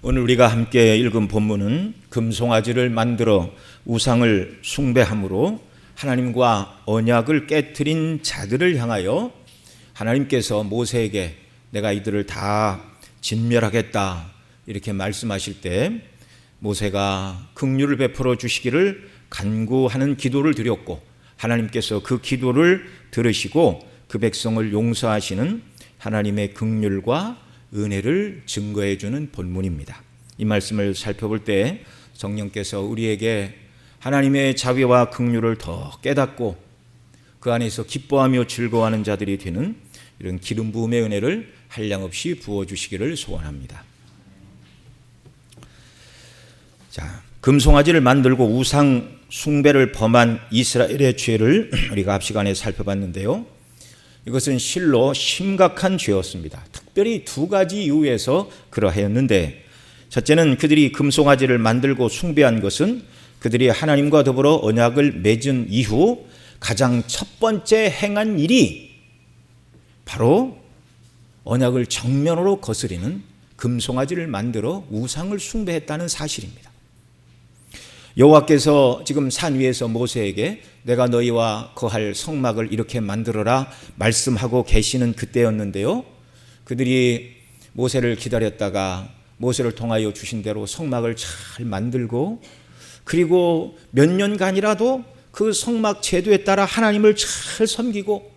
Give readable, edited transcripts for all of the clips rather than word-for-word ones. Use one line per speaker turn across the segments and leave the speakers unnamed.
오늘 우리가 함께 읽은 본문은 금송아지를 만들어 우상을 숭배함으로 하나님과 언약을 깨트린 자들을 향하여 하나님께서 모세에게 내가 이들을 다 진멸하겠다 이렇게 말씀하실 때 모세가 긍휼을 베풀어 주시기를 간구하는 기도를 드렸고 하나님께서 그 기도를 들으시고 그 백성을 용서하시는 하나님의 긍휼과 은혜를 증거해 주는 본문입니다. 이 말씀을 살펴볼 때 성령께서 우리에게 하나님의 자비와 긍휼을 더 깨닫고 그 안에서 기뻐하며 즐거워하는 자들이 되는 이런 기름 부음의 은혜를 한량없이 부어주시기를 소원합니다. 자, 금송아지를 만들고 우상 숭배를 범한 이스라엘의 죄를 우리가 앞 시간에 살펴봤는데요. 이것은 실로 심각한 죄였습니다. 특별히 두 가지 이유에서 그러하였는데, 첫째는 그들이 금송아지를 만들고 숭배한 것은 그들이 하나님과 더불어 언약을 맺은 이후 가장 첫 번째 행한 일이 바로 언약을 정면으로 거스리는 금송아지를 만들어 우상을 숭배했다는 사실입니다. 여호와께서 지금 산 위에서 모세에게 내가 너희와 거할 성막을 이렇게 만들어라 말씀하고 계시는 그때였는데요. 그들이 모세를 기다렸다가 모세를 통하여 주신 대로 성막을 잘 만들고 그리고 몇 년간이라도 그 성막 제도에 따라 하나님을 잘 섬기고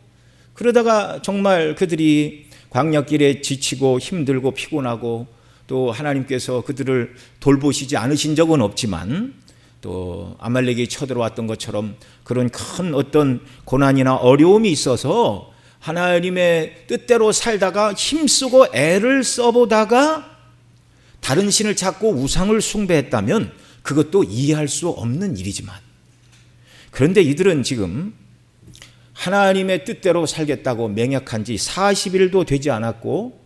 그러다가 정말 그들이 광야길에 지치고 힘들고 피곤하고 또 하나님께서 그들을 돌보시지 않으신 적은 없지만 또 아말렉이 쳐들어왔던 것처럼 그런 큰 어떤 고난이나 어려움이 있어서 하나님의 뜻대로 살다가 힘쓰고 애를 써보다가 다른 신을 찾고 우상을 숭배했다면 그것도 이해할 수 없는 일이지만 그런데 이들은 지금 하나님의 뜻대로 살겠다고 맹약한 지 40일도 되지 않았고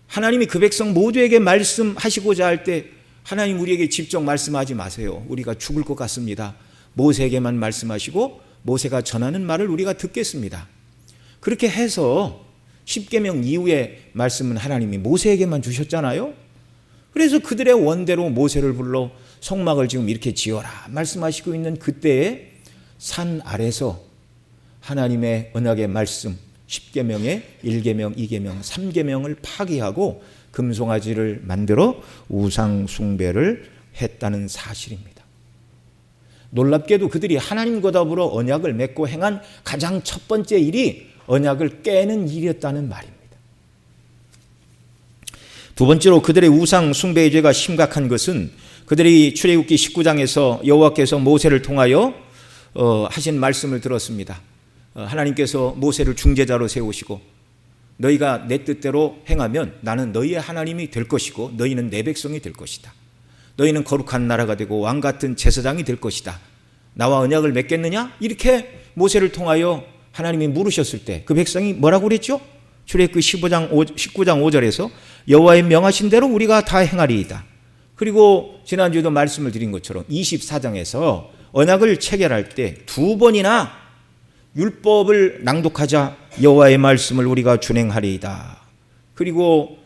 하나님이 그 백성 모두에게 말씀하시고자 할 때 하나님 우리에게 직접 말씀하지 마세요. 우리가 죽을 것 같습니다. 모세에게만 말씀하시고 모세가 전하는 말을 우리가 듣겠습니다. 그렇게 해서 십계명 이후의 말씀은 하나님이 모세에게만 주셨잖아요. 그래서 그들의 원대로 모세를 불러 성막을 지금 이렇게 지어라 말씀하시고 있는 그때에 산 아래서 하나님의 언약의 말씀 십계명의 1계명, 2계명, 3계명을 파기하고 금송아지를 만들어 우상 숭배를 했다는 사실입니다. 놀랍게도 그들이 하나님과 더불어 언약을 맺고 행한 가장 첫 번째 일이 언약을 깨는 일이었다는 말입니다. 두 번째로 그들의 우상 숭배의 죄가 심각한 것은 그들이 출애굽기 19장에서 여호와께서 모세를 통하여 하신 말씀을 들었습니다. 하나님께서 모세를 중재자로 세우시고 너희가 내 뜻대로 행하면 나는 너희의 하나님이 될 것이고 너희는 내 백성이 될 것이다. 너희는 거룩한 나라가 되고 왕같은 제사장이 될 것이다. 나와 언약을 맺겠느냐? 이렇게 모세를 통하여 하나님이 물으셨을 때 그 백성이 뭐라고 그랬죠? 출애굽기 19장 5절에서 여호와의 명하신 대로 우리가 다 행하리이다. 그리고 지난주에도 말씀을 드린 것처럼 24장에서 언약을 체결할 때 두 번이나 율법을 낭독하자 여호와의 말씀을 우리가 준행하리이다. 그리고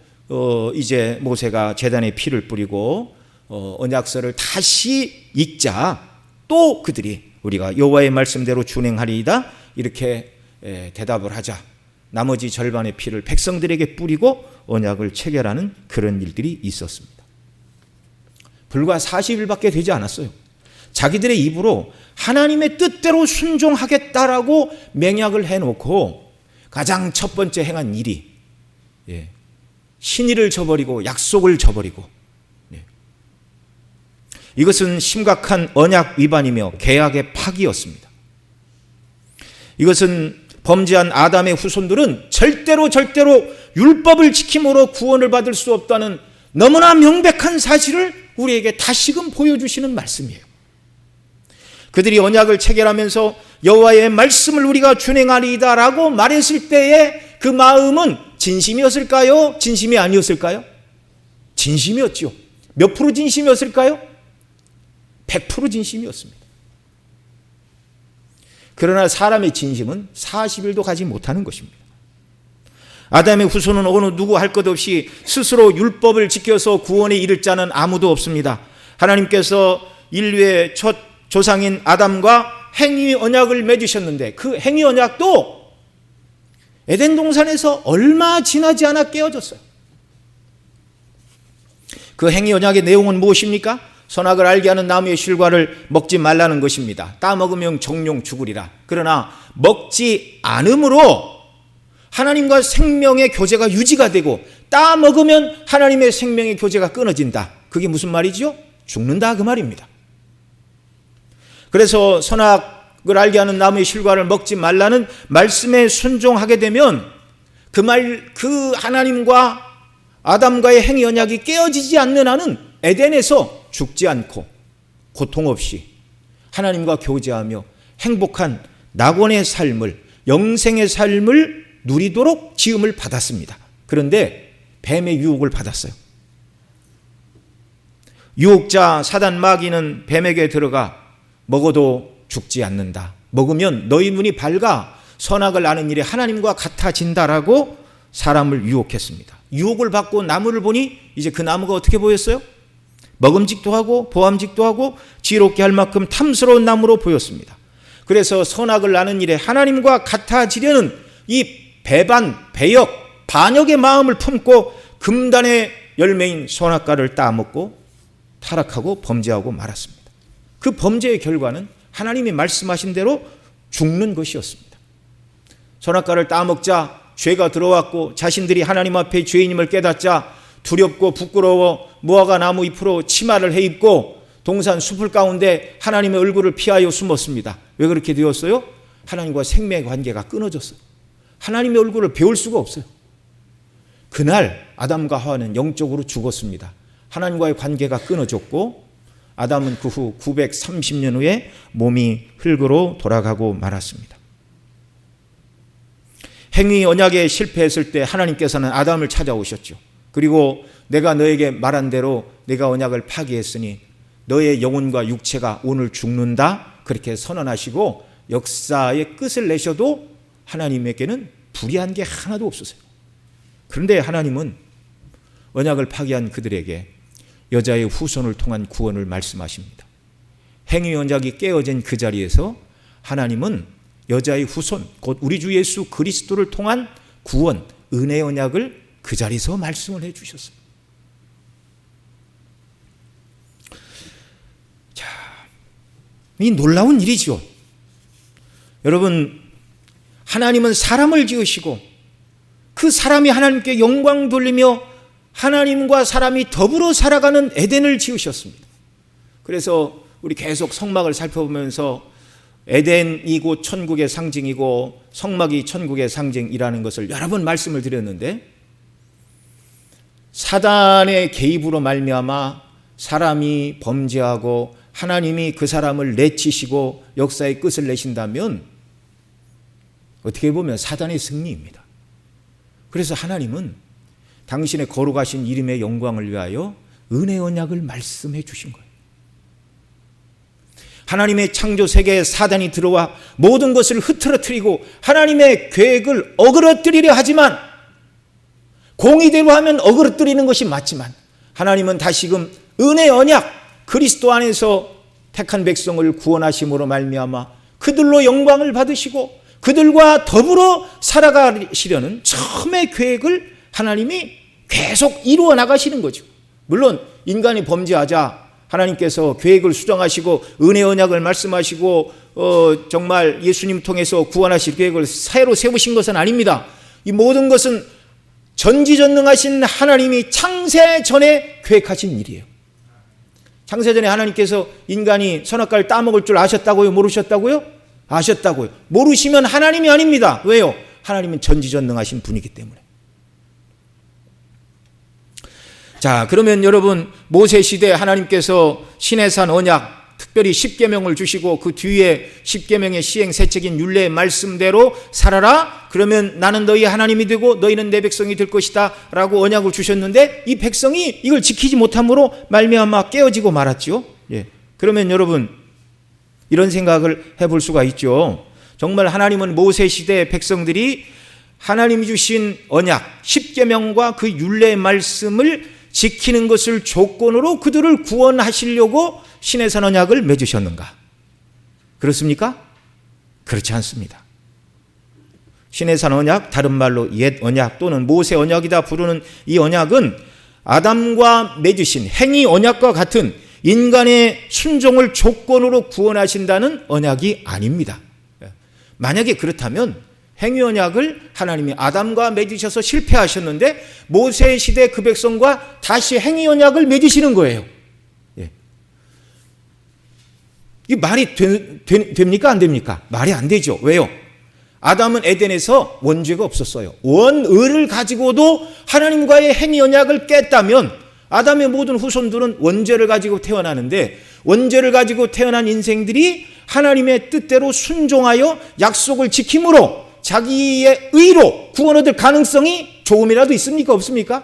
이제 모세가 제단에 피를 뿌리고 언약서를 다시 읽자 또 그들이 우리가 여호와의 말씀대로 준행하리이다 이렇게 대답을 하자 나머지 절반의 피를 백성들에게 뿌리고 언약을 체결하는 그런 일들이 있었습니다. 불과 40일밖에 되지 않았어요. 자기들의 입으로 하나님의 뜻대로 순종하겠다라고 맹약을 해놓고 가장 첫 번째 행한 일이 신의를 저버리고 약속을 저버리고 이것은 심각한 언약 위반이며 계약의 파기였습니다. 이것은 범죄한 아담의 후손들은 절대로 율법을 지킴으로 구원을 받을 수 없다는 너무나 명백한 사실을 우리에게 다시금 보여주시는 말씀이에요. 그들이 언약을 체결하면서 여호와의 말씀을 우리가 준행하리이다라고 말했을 때의 그 마음은 진심이었을까요? 진심이 아니었을까요? 진심이었죠. 몇 프로 진심이었을까요? 100% 진심이었습니다. 그러나 사람의 진심은 40일도 가지 못하는 것입니다. 아담의 후손은 어느 누구 할 것 없이 스스로 율법을 지켜서 구원에 이를 자는 아무도 없습니다. 하나님께서 인류의 첫 조상인 아담과 행위 언약을 맺으셨는데 그 행위 언약도 에덴 동산에서 얼마 지나지 않아 깨어졌어요. 그 행위 언약의 내용은 무엇입니까? 선악을 알게 하는 나무의 실과를 먹지 말라는 것입니다. 따먹으면 정령 죽으리라. 그러나 먹지 않음으로 하나님과 생명의 교제가 유지가 되고 따먹으면 하나님의 생명의 교제가 끊어진다. 그게 무슨 말이죠? 죽는다 그 말입니다. 그래서 선악을 알게 하는 나무의 실과를 먹지 말라는 말씀에 순종하게 되면 그 하나님과 아담과의 행위 언약이 깨어지지 않는 한은 에덴에서 죽지 않고 고통 없이 하나님과 교제하며 행복한 낙원의 삶을, 영생의 삶을 누리도록 지음을 받았습니다. 그런데 뱀의 유혹을 받았어요. 유혹자 사단 마귀는 뱀에게 들어가 먹어도 죽지 않는다. 먹으면 너희 눈이 밝아 선악을 아는 일이 하나님과 같아진다라고 사람을 유혹했습니다. 유혹을 받고 나무를 보니 이제 그 나무가 어떻게 보였어요? 먹음직도 하고 보암직도 하고 지혜롭게 할 만큼 탐스러운 나무로 보였습니다. 그래서 선악을 아는 일에 하나님과 같아지려는 이 배역, 반역의 마음을 품고 금단의 열매인 선악과를 따먹고 타락하고 범죄하고 말았습니다. 그 범죄의 결과는 하나님이 말씀하신 대로 죽는 것이었습니다. 선악과를 따먹자 죄가 들어왔고 자신들이 하나님 앞에 죄인임을 깨닫자 두렵고 부끄러워 무화과 나무 잎으로 치마를 해입고 동산 숲을 가운데 하나님의 얼굴을 피하여 숨었습니다. 왜 그렇게 되었어요? 하나님과 생명의 관계가 끊어졌어요. 하나님의 얼굴을 배울 수가 없어요. 그날 아담과 하와는 영적으로 죽었습니다. 하나님과의 관계가 끊어졌고 아담은 그 후 930년 후에 몸이 흙으로 돌아가고 말았습니다. 행위 언약에 실패했을 때 하나님께서는 아담을 찾아오셨죠. 그리고 내가 너에게 말한 대로 내가 언약을 파기했으니 너의 영혼과 육체가 오늘 죽는다 그렇게 선언하시고 역사의 끝을 내셔도 하나님에게는 불의한 게 하나도 없으세요. 그런데 하나님은 언약을 파기한 그들에게 여자의 후손을 통한 구원을 말씀하십니다. 행위 언약이 깨어진 그 자리에서 하나님은 여자의 후손 곧 우리 주 예수 그리스도를 통한 구원, 은혜 언약을 그 자리에서 말씀을 해 주셨어요. 자, 이 놀라운 일이죠. 여러분, 하나님은 사람을 지으시고 그 사람이 하나님께 영광 돌리며 하나님과 사람이 더불어 살아가는 에덴을 지으셨습니다. 그래서 우리 계속 성막을 살펴보면서 에덴이 곧 천국의 상징이고 성막이 천국의 상징이라는 것을 여러 번 말씀을 드렸는데 사단의 개입으로 말미암아 사람이 범죄하고 하나님이 그 사람을 내치시고 역사의 끝을 내신다면 어떻게 보면 사단의 승리입니다. 그래서 하나님은 당신의 거룩하신 이름의 영광을 위하여 은혜 언약을 말씀해 주신 거예요. 하나님의 창조 세계에 사단이 들어와 모든 것을 흐트러뜨리고 하나님의 계획을 어그러뜨리려 하지만 공의대로 하면 어그러뜨리는 것이 맞지만 하나님은 다시금 은혜 언약 그리스도 안에서 택한 백성을 구원하심으로 말미암아 그들로 영광을 받으시고 그들과 더불어 살아가시려는 처음의 계획을 하나님이 계속 이루어 나가시는 거죠. 물론 인간이 범죄하자 하나님께서 계획을 수정하시고 은혜 언약을 말씀하시고 정말 예수님 통해서 구원하실 계획을 새로 세우신 것은 아닙니다. 이 모든 것은 전지전능하신 하나님이 창세 전에 계획하신 일이에요. 창세 전에 하나님께서 인간이 선악과를 따먹을 줄 아셨다고요? 모르셨다고요? 아셨다고요. 모르시면 하나님이 아닙니다. 왜요? 하나님은 전지전능하신 분이기 때문에. 자, 그러면 여러분 모세 시대에 하나님께서 시내산 언약 특별히 십계명을 주시고 그 뒤에 십계명의 시행 세책인 율례의 말씀대로 살아라. 그러면 나는 너희 하나님이 되고 너희는 내 백성이 될 것이다 라고 언약을 주셨는데 이 백성이 이걸 지키지 못함으로 말미암아 깨어지고 말았죠. 예. 그러면 여러분 이런 생각을 해볼 수가 있죠. 정말 하나님은 모세 시대의 백성들이 하나님이 주신 언약, 십계명과 그 율례의 말씀을 지키는 것을 조건으로 그들을 구원하시려고 시내산 언약을 맺으셨는가? 그렇습니까? 그렇지 않습니다. 시내산 언약, 다른 말로 옛 언약 또는 모세 언약이다 부르는 이 언약은 아담과 맺으신 행위 언약과 같은 인간의 순종을 조건으로 구원하신다는 언약이 아닙니다. 만약에 그렇다면 행위 언약을 하나님이 아담과 맺으셔서 실패하셨는데 모세 시대 그 백성과 다시 행위 언약을 맺으시는 거예요. 이게 말이 됩니까? 안 됩니까? 말이 안 되죠. 왜요? 아담은 에덴에서 원죄가 없었어요. 원의를 가지고도 하나님과의 행위 언약을 깼다면 아담의 모든 후손들은 원죄를 가지고 태어나는데 원죄를 가지고 태어난 인생들이 하나님의 뜻대로 순종하여 약속을 지킴으로 자기의 의로 구원 얻을 가능성이 조금이라도 있습니까? 없습니까?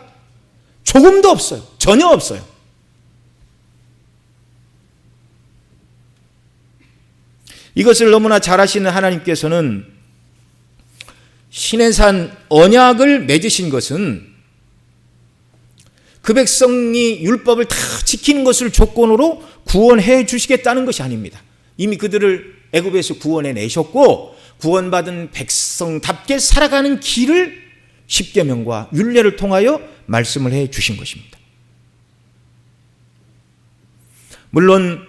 조금도 없어요. 전혀 없어요. 이것을 너무나 잘 아시는 하나님께서는 시내산 언약을 맺으신 것은 그 백성이 율법을 다 지키는 것을 조건으로 구원해 주시겠다는 것이 아닙니다. 이미 그들을 애굽에서 구원해 내셨고 구원받은 백성답게 살아가는 길을 십계명과 율례를 통하여 말씀을 해 주신 것입니다. 물론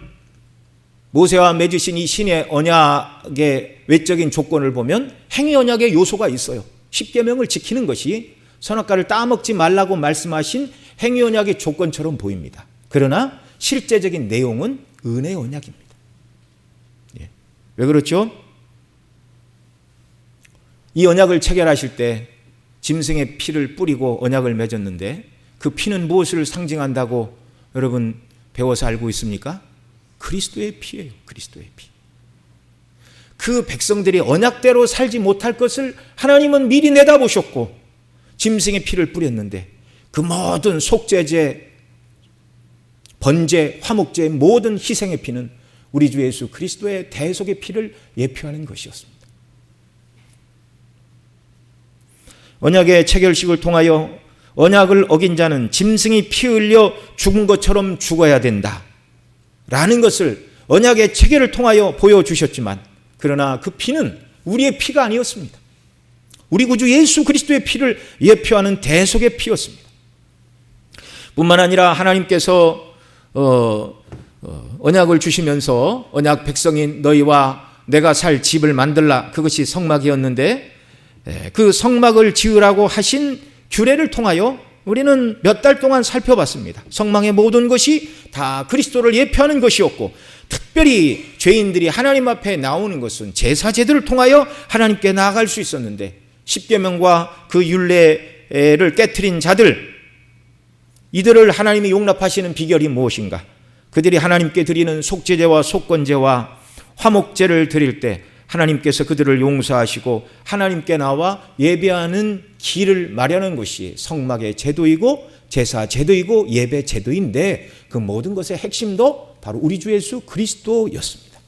모세와 맺으신 이 신의 언약의 외적인 조건을 보면 행위 언약의 요소가 있어요. 십계명을 지키는 것이 선악과를 따먹지 말라고 말씀하신 행위 언약의 조건처럼 보입니다. 그러나 실제적인 내용은 은혜 언약입니다. 왜 그렇죠? 이 언약을 체결하실 때 짐승의 피를 뿌리고 언약을 맺었는데 그 피는 무엇을 상징한다고 여러분 배워서 알고 있습니까? 그리스도의 피예요. 그리스도의 피. 그 백성들이 언약대로 살지 못할 것을 하나님은 미리 내다보셨고 짐승의 피를 뿌렸는데 그 모든 속죄제, 번제, 화목제의 모든 희생의 피는 우리 주 예수 그리스도의 대속의 피를 예표하는 것이었습니다. 언약의 체결식을 통하여 언약을 어긴 자는 짐승이 피 흘려 죽은 것처럼 죽어야 된다 라는 것을 언약의 체결을 통하여 보여주셨지만 그러나 그 피는 우리의 피가 아니었습니다. 우리 구주 예수 그리스도의 피를 예표하는 대속의 피였습니다. 뿐만 아니라 하나님께서 언약을 주시면서 언약 백성인 너희와 내가 살 집을 만들라, 그것이 성막이었는데 그 성막을 지으라고 하신 규례를 통하여 우리는 몇 달 동안 살펴봤습니다. 성막의 모든 것이 다 그리스도를 예표하는 것이었고 특별히 죄인들이 하나님 앞에 나오는 것은 제사 제도를 통하여 하나님께 나아갈 수 있었는데 십계명과 그 율례를 깨트린 자들, 이들을 하나님이 용납하시는 비결이 무엇인가? 그들이 하나님께 드리는 속죄제와 속건제와 화목제를 드릴 때 하나님께서 그들을 용서하시고 하나님께 나와 예배하는 길을 마련한 것이 성막의 제도이고 제사 제도이고 예배 제도인데 그 모든 것의 핵심도 바로 우리 주 예수 그리스도였습니다.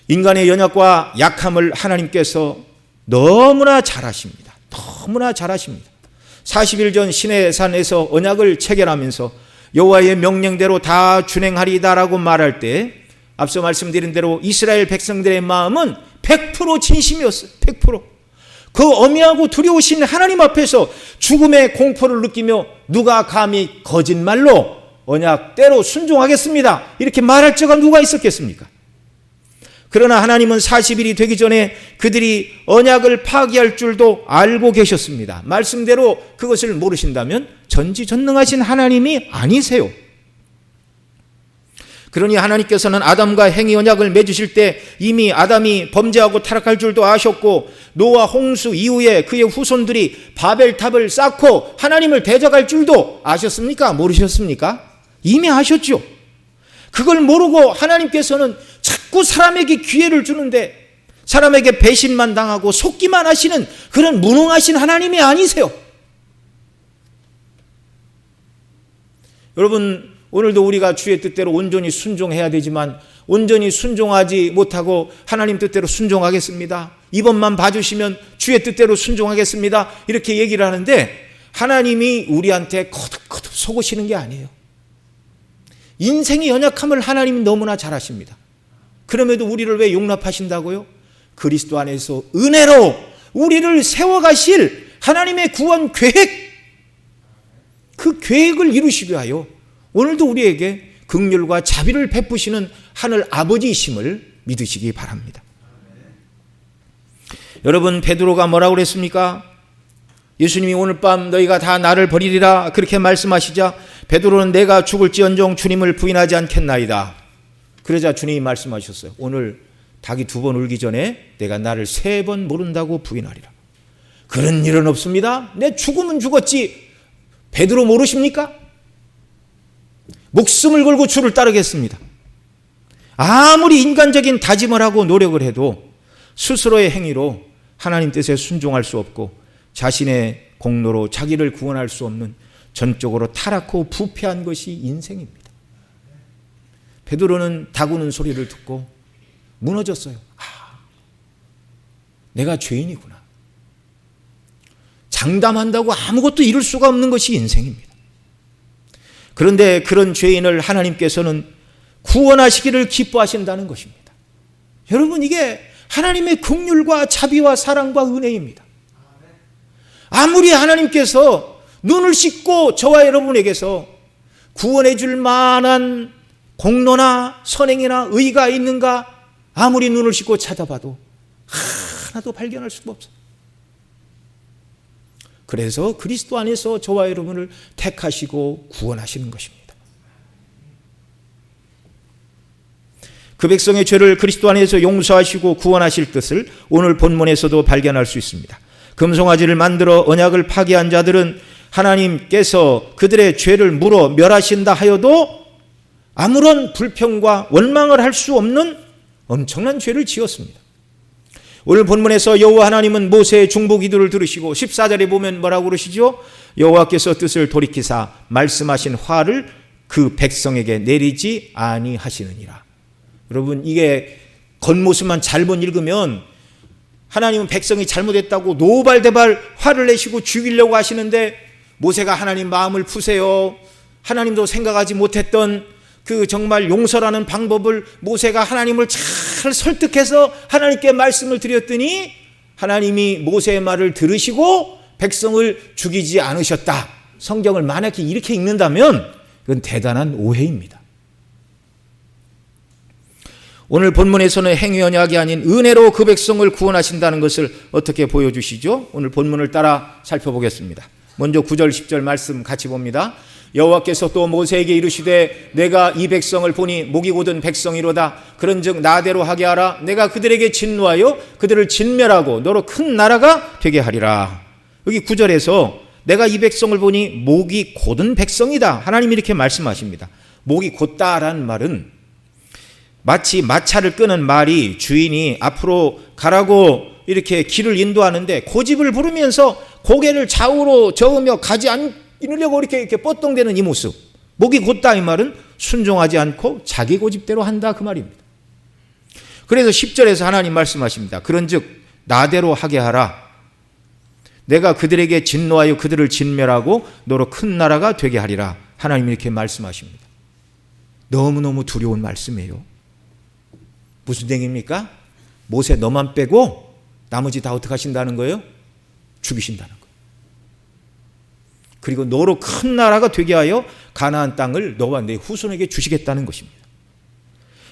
인간의 연약과 약함을 하나님께서 너무나 잘 아십니다. 너무나 잘 아십니다. 40일 전 시내산에서 언약을 체결하면서 여호와의 명령대로 다 준행하리다라고 말할 때 앞서 말씀드린 대로 이스라엘 백성들의 마음은 100% 진심이었어요. 100%. 그 엄하고 두려우신 하나님 앞에서 죽음의 공포를 느끼며 누가 감히 거짓말로 언약대로 순종하겠습니다 이렇게 말할 자가 누가 있었겠습니까? 그러나 하나님은 40일이 되기 전에 그들이 언약을 파기할 줄도 알고 계셨습니다. 말씀대로 그것을 모르신다면 전지전능하신 하나님이 아니세요. 그러니 하나님께서는 아담과 행위 언약을 맺으실 때 이미 아담이 범죄하고 타락할 줄도 아셨고 노아 홍수 이후에 그의 후손들이 바벨탑을 쌓고 하나님을 대적할 줄도 아셨습니까? 모르셨습니까? 이미 아셨죠. 그걸 모르고 하나님께서는 자꾸 사람에게 기회를 주는데 사람에게 배신만 당하고 속기만 하시는 그런 무능하신 하나님이 아니세요. 여러분, 오늘도 우리가 주의 뜻대로 온전히 순종해야 되지만 온전히 순종하지 못하고 하나님 뜻대로 순종하겠습니다. 이번만 봐주시면 주의 뜻대로 순종하겠습니다. 이렇게 얘기를 하는데 하나님이 우리한테 거듭거듭 속으시는 게 아니에요. 인생의 연약함을 하나님이 너무나 잘 아십니다. 그럼에도 우리를 왜 용납하신다고요? 그리스도 안에서 은혜로 우리를 세워가실 하나님의 구원 계획, 그 계획을 이루시기 위하여 오늘도 우리에게 긍휼과 자비를 베푸시는 하늘 아버지이심을 믿으시기 바랍니다. 여러분, 베드로가 뭐라고 그랬습니까? 예수님이 오늘 밤 너희가 다 나를 버리리라 그렇게 말씀하시자 베드로는 내가 죽을지언정 주님을 부인하지 않겠나이다. 그러자 주님이 말씀하셨어요. 오늘 닭이 2번 울기 전에 내가 나를 3번 모른다고 부인하리라. 그런 일은 없습니다. 내 죽으면 죽었지. 베드로 모르십니까? 목숨을 걸고 주를 따르겠습니다. 아무리 인간적인 다짐을 하고 노력을 해도 스스로의 행위로 하나님 뜻에 순종할 수 없고 자신의 공로로 자기를 구원할 수 없는 전적으로 타락하고 부패한 것이 인생입니다. 베드로는 닭 우는 소리를 듣고 무너졌어요. 내가 죄인이구나. 장담한다고 아무것도 이룰 수가 없는 것이 인생입니다. 그런데 그런 죄인을 하나님께서는 구원하시기를 기뻐하신다는 것입니다. 여러분, 이게 하나님의 긍휼과 자비와 사랑과 은혜입니다. 아무리 하나님께서 눈을 씻고 저와 여러분에게서 구원해 줄 만한 공로나 선행이나 의가 있는가 아무리 눈을 씻고 찾아봐도 하나도 발견할 수가 없어요. 그래서 그리스도 안에서 저와 여러분을 택하시고 구원하시는 것입니다. 그 백성의 죄를 그리스도 안에서 용서하시고 구원하실 뜻을 오늘 본문에서도 발견할 수 있습니다. 금송아지를 만들어 언약을 파기한 자들은 하나님께서 그들의 죄를 물어 멸하신다 하여도 아무런 불평과 원망을 할 수 없는 엄청난 죄를 지었습니다. 오늘 본문에서 여호와 하나님은 모세의 중보 기도를 들으시고 14절에 보면 뭐라고 그러시죠? 여호와께서 뜻을 돌이키사 말씀하신 화를 그 백성에게 내리지 아니하시느니라. 여러분, 이게 겉모습만 잘못 읽으면 하나님은 백성이 잘못했다고 노발대발 화를 내시고 죽이려고 하시는데 모세가 하나님 마음을 푸세요. 하나님도 생각하지 못했던 그 정말 용서라는 방법을 모세가 하나님을 잘 설득해서 하나님께 말씀을 드렸더니 하나님이 모세의 말을 들으시고 백성을 죽이지 않으셨다. 성경을 만약에 이렇게 읽는다면 그건 대단한 오해입니다. 오늘 본문에서는 행위 언약이 아닌 은혜로 그 백성을 구원하신다는 것을 어떻게 보여주시죠? 오늘 본문을 따라 살펴보겠습니다. 먼저 9절 10절 말씀 같이 봅니다. 여호와께서 또 모세에게 이르시되 내가 이 백성을 보니 목이 곧은 백성이로다. 그런즉 나대로 하게 하라. 내가 그들에게 진노하여 그들을 진멸하고 너로 큰 나라가 되게 하리라. 여기 9절에서 내가 이 백성을 보니 목이 곧은 백성이다. 하나님이 이렇게 말씀하십니다. 목이 곧다라는 말은 마치 마차를 끄는 말이 주인이 앞으로 가라고 이렇게 길을 인도하는데 고집을 부르면서 고개를 좌우로 저으며 가지 않으려고 이렇게 뻗동대는 이 모습. 목이 곧다 이 말은 순종하지 않고 자기 고집대로 한다 그 말입니다. 그래서 10절에서 하나님 말씀하십니다. 그런즉 나대로 하게 하라. 내가 그들에게 진노하여 그들을 진멸하고 너로 큰 나라가 되게 하리라. 하나님이 이렇게 말씀하십니다. 너무너무 두려운 말씀이에요. 무슨 얘기입니까? 모세 너만 빼고 나머지 다 어떻게 하신다는 거예요? 죽이신다는 거예요. 그리고 너로 큰 나라가 되게 하여 가나안 땅을 너와 내 후손에게 주시겠다는 것입니다.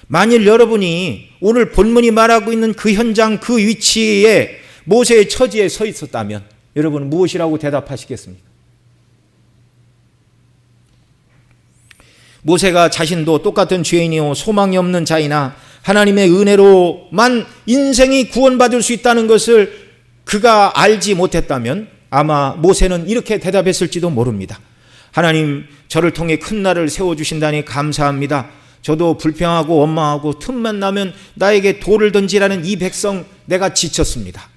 만일 여러분이 오늘 본문이 말하고 있는 그 현장 그 위치에 모세의 처지에 서 있었다면 여러분은 무엇이라고 대답하시겠습니까? 모세가 자신도 똑같은 죄인이요 소망이 없는 자이나 하나님의 은혜로만 인생이 구원받을 수 있다는 것을 그가 알지 못했다면 아마 모세는 이렇게 대답했을지도 모릅니다. 하나님, 저를 통해 큰 나라를 세워주신다니 감사합니다. 저도 불평하고 원망하고 틈만 나면 나에게 돌을 던지라는 이 백성 내가 지쳤습니다.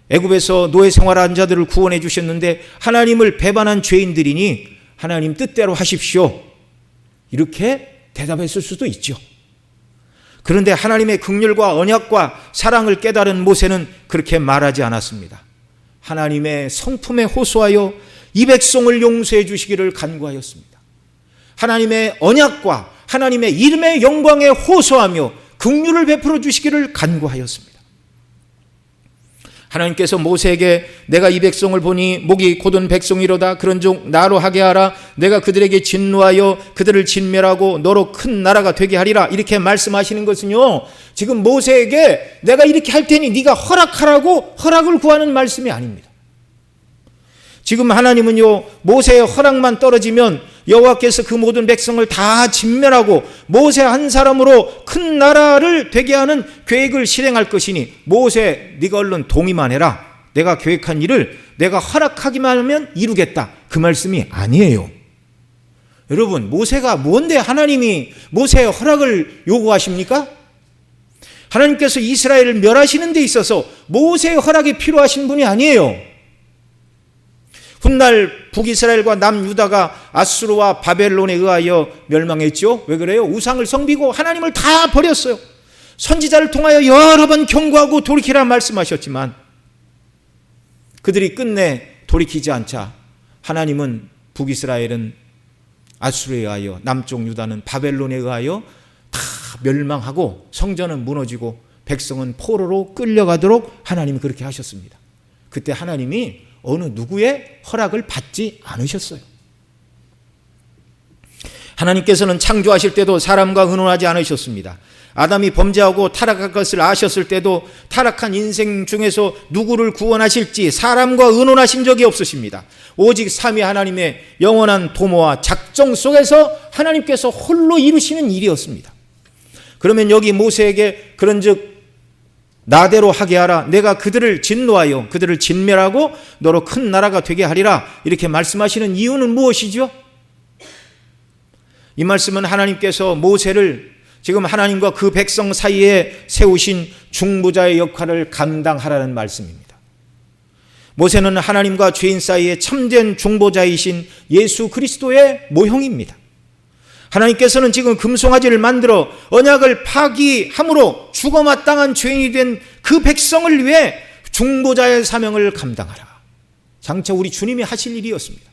애굽에서 노예 생활한 자들을 구원해 주셨는데 하나님을 배반한 죄인들이니 하나님 뜻대로 하십시오. 이렇게 대답했을 수도 있죠. 그런데 하나님의 긍휼과 언약과 사랑을 깨달은 모세는 그렇게 말하지 않았습니다. 하나님의 성품에 호소하여 이 백성을 용서해 주시기를 간구하였습니다. 하나님의 언약과 하나님의 이름의 영광에 호소하며 긍휼을 베풀어 주시기를 간구하였습니다. 하나님께서 모세에게 내가 이 백성을 보니 목이 곧은 백성이로다. 그런즉 나로 하게 하라. 내가 그들에게 진노하여 그들을 진멸하고 너로 큰 나라가 되게 하리라. 이렇게 말씀하시는 것은요, 지금 모세에게 내가 이렇게 할 테니 네가 허락하라고 허락을 구하는 말씀이 아닙니다. 지금 하나님은요, 모세의 허락만 떨어지면 여호와께서 그 모든 백성을 다 진멸하고 모세 한 사람으로 큰 나라를 되게 하는 계획을 실행할 것이니 모세 네가 얼른 동의만 해라. 내가 계획한 일을 내가 허락하기만 하면 이루겠다. 그 말씀이 아니에요. 여러분, 모세가 뭔데 하나님이 모세의 허락을 요구하십니까? 하나님께서 이스라엘을 멸하시는 데 있어서 모세의 허락이 필요하신 분이 아니에요. 훗날 북이스라엘과 남유다가 아수르와 바벨론에 의하여 멸망했죠. 왜 그래요? 우상을 섬기고 하나님을 다 버렸어요. 선지자를 통하여 여러 번 경고하고 돌이키라 말씀하셨지만 그들이 끝내 돌이키지 않자 하나님은 북이스라엘은 아수르에 의하여, 남쪽 유다는 바벨론에 의하여 다 멸망하고 성전은 무너지고 백성은 포로로 끌려가도록 하나님이 그렇게 하셨습니다. 그때 하나님이 어느 누구의 허락을 받지 않으셨어요. 하나님께서는 창조하실 때도 사람과 의논하지 않으셨습니다. 아담이 범죄하고 타락할 것을 아셨을 때도 타락한 인생 중에서 누구를 구원하실지 사람과 의논하신 적이 없으십니다. 오직 삼위 하나님의 영원한 도모와 작정 속에서 하나님께서 홀로 이루시는 일이었습니다. 그러면 여기 모세에게 그런즉 나대로 하게 하라. 내가 그들을 진노하여 그들을 진멸하고 너로 큰 나라가 되게 하리라. 이렇게 말씀하시는 이유는 무엇이죠? 이 말씀은 하나님께서 모세를 지금 하나님과 그 백성 사이에 세우신 중보자의 역할을 감당하라는 말씀입니다. 모세는 하나님과 죄인 사이에 참된 중보자이신 예수 그리스도의 모형입니다. 하나님께서는 지금 금송아지를 만들어 언약을 파기함으로 죽어마땅한 죄인이 된 그 백성을 위해 중보자의 사명을 감당하라. 장차 우리 주님이 하실 일이었습니다.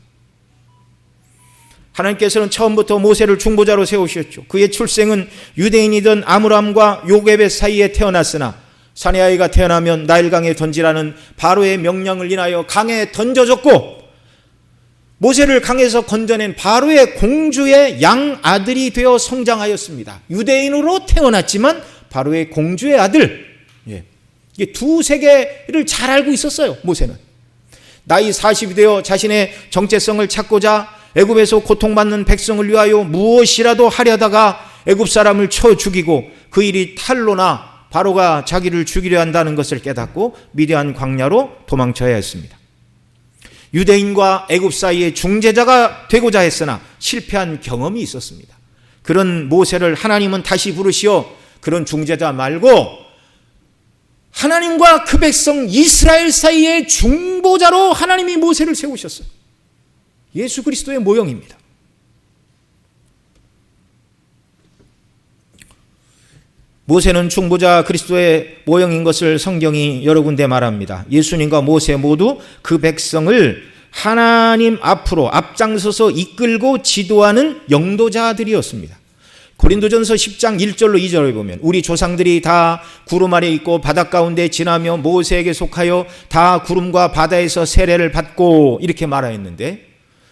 하나님께서는 처음부터 모세를 중보자로 세우셨죠. 그의 출생은 유대인이던 아므람과 요게벳 사이에 태어났으나 사내 아이가 태어나면 나일강에 던지라는 바로의 명령을 인하여 강에 던져졌고 모세를 강에서 건져낸 바로의 공주의 양아들이 되어 성장하였습니다. 유대인으로 태어났지만 바로의 공주의 아들. 이게 두 세계를 잘 알고 있었어요. 모세는 나이 40이 되어 자신의 정체성을 찾고자 애굽에서 고통받는 백성을 위하여 무엇이라도 하려다가 애굽 사람을 쳐 죽이고 그 일이 탄로나 바로가 자기를 죽이려 한다는 것을 깨닫고 미디안 광야로 도망쳐야 했습니다. 유대인과 애굽 사이의 중재자가 되고자 했으나 실패한 경험이 있었습니다. 그런 모세를 하나님은 다시 부르시어 그런 중재자 말고 하나님과 그 백성 이스라엘 사이의 중보자로 하나님이 모세를 세우셨어요. 예수 그리스도의 모형입니다. 모세는 중보자 그리스도의 모형인 것을 성경이 여러 군데 말합니다. 예수님과 모세 모두 그 백성을 하나님 앞으로 앞장서서 이끌고 지도하는 영도자들이었습니다. 고린도전서 10장 1절로 2절을 보면 우리 조상들이 다 구름 아래 있고 바닷 가운데 지나며 모세에게 속하여 다 구름과 바다에서 세례를 받고 이렇게 말하였는데,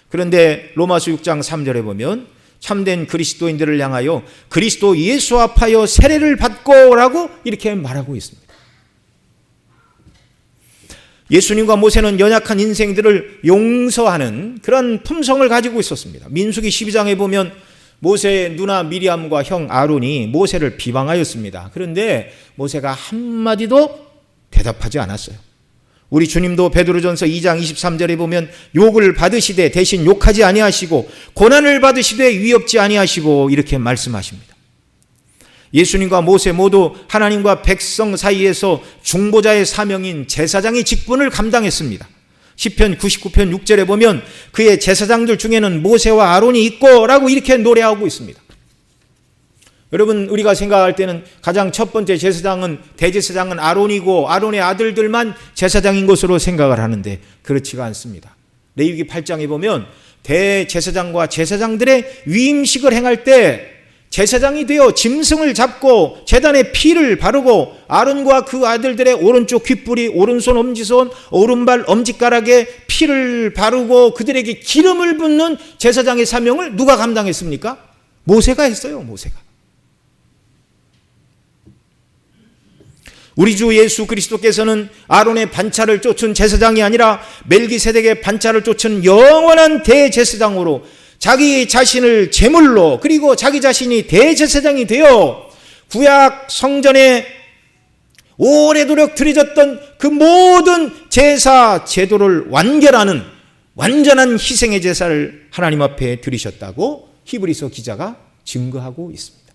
그런데 로마서 6장 3절에 보면 참된 그리스도인들을 향하여 그리스도 예수 앞하여 세례를 받고라고 이렇게 말하고 있습니다. 예수님과 모세는 연약한 인생들을 용서하는 그런 품성을 가지고 있었습니다. 민수기 12장에 보면 모세의 누나 미리암과 형 아론이 모세를 비방하였습니다. 그런데 모세가 한마디도 대답하지 않았어요. 우리 주님도 베드로전서 2장 23절에 보면 욕을 받으시되 대신 욕하지 아니하시고 고난을 받으시되 위협지 아니하시고 이렇게 말씀하십니다. 예수님과 모세 모두 하나님과 백성 사이에서 중보자의 사명인 제사장의 직분을 감당했습니다. 시편 99편 6절에 보면 그의 제사장들 중에는 모세와 아론이 있고 라고 이렇게 노래하고 있습니다. 여러분, 우리가 생각할 때는 가장 첫 번째 제사장은 대제사장은 아론이고 아론의 아들들만 제사장인 것으로 생각을 하는데 그렇지가 않습니다. 레위기 8장에 보면 대제사장과 제사장들의 위임식을 행할 때 제사장이 되어 짐승을 잡고 제단에 피를 바르고 아론과 그 아들들의 오른쪽 귓불이, 오른손 엄지손, 오른발 엄지가락에 피를 바르고 그들에게 기름을 붓는 제사장의 사명을 누가 감당했습니까? 모세가 했어요. 모세가. 우리 주 예수 그리스도께서는 아론의 반차를 쫓은 제사장이 아니라 멜기세덱의 반차를 쫓은 영원한 대제사장으로 자기 자신을 제물로, 그리고 자기 자신이 대제사장이 되어 구약 성전에 오래도록 드려졌던 그 모든 제사 제도를 완결하는 완전한 희생의 제사를 하나님 앞에 드리셨다고 히브리서 기자가 증거하고 있습니다.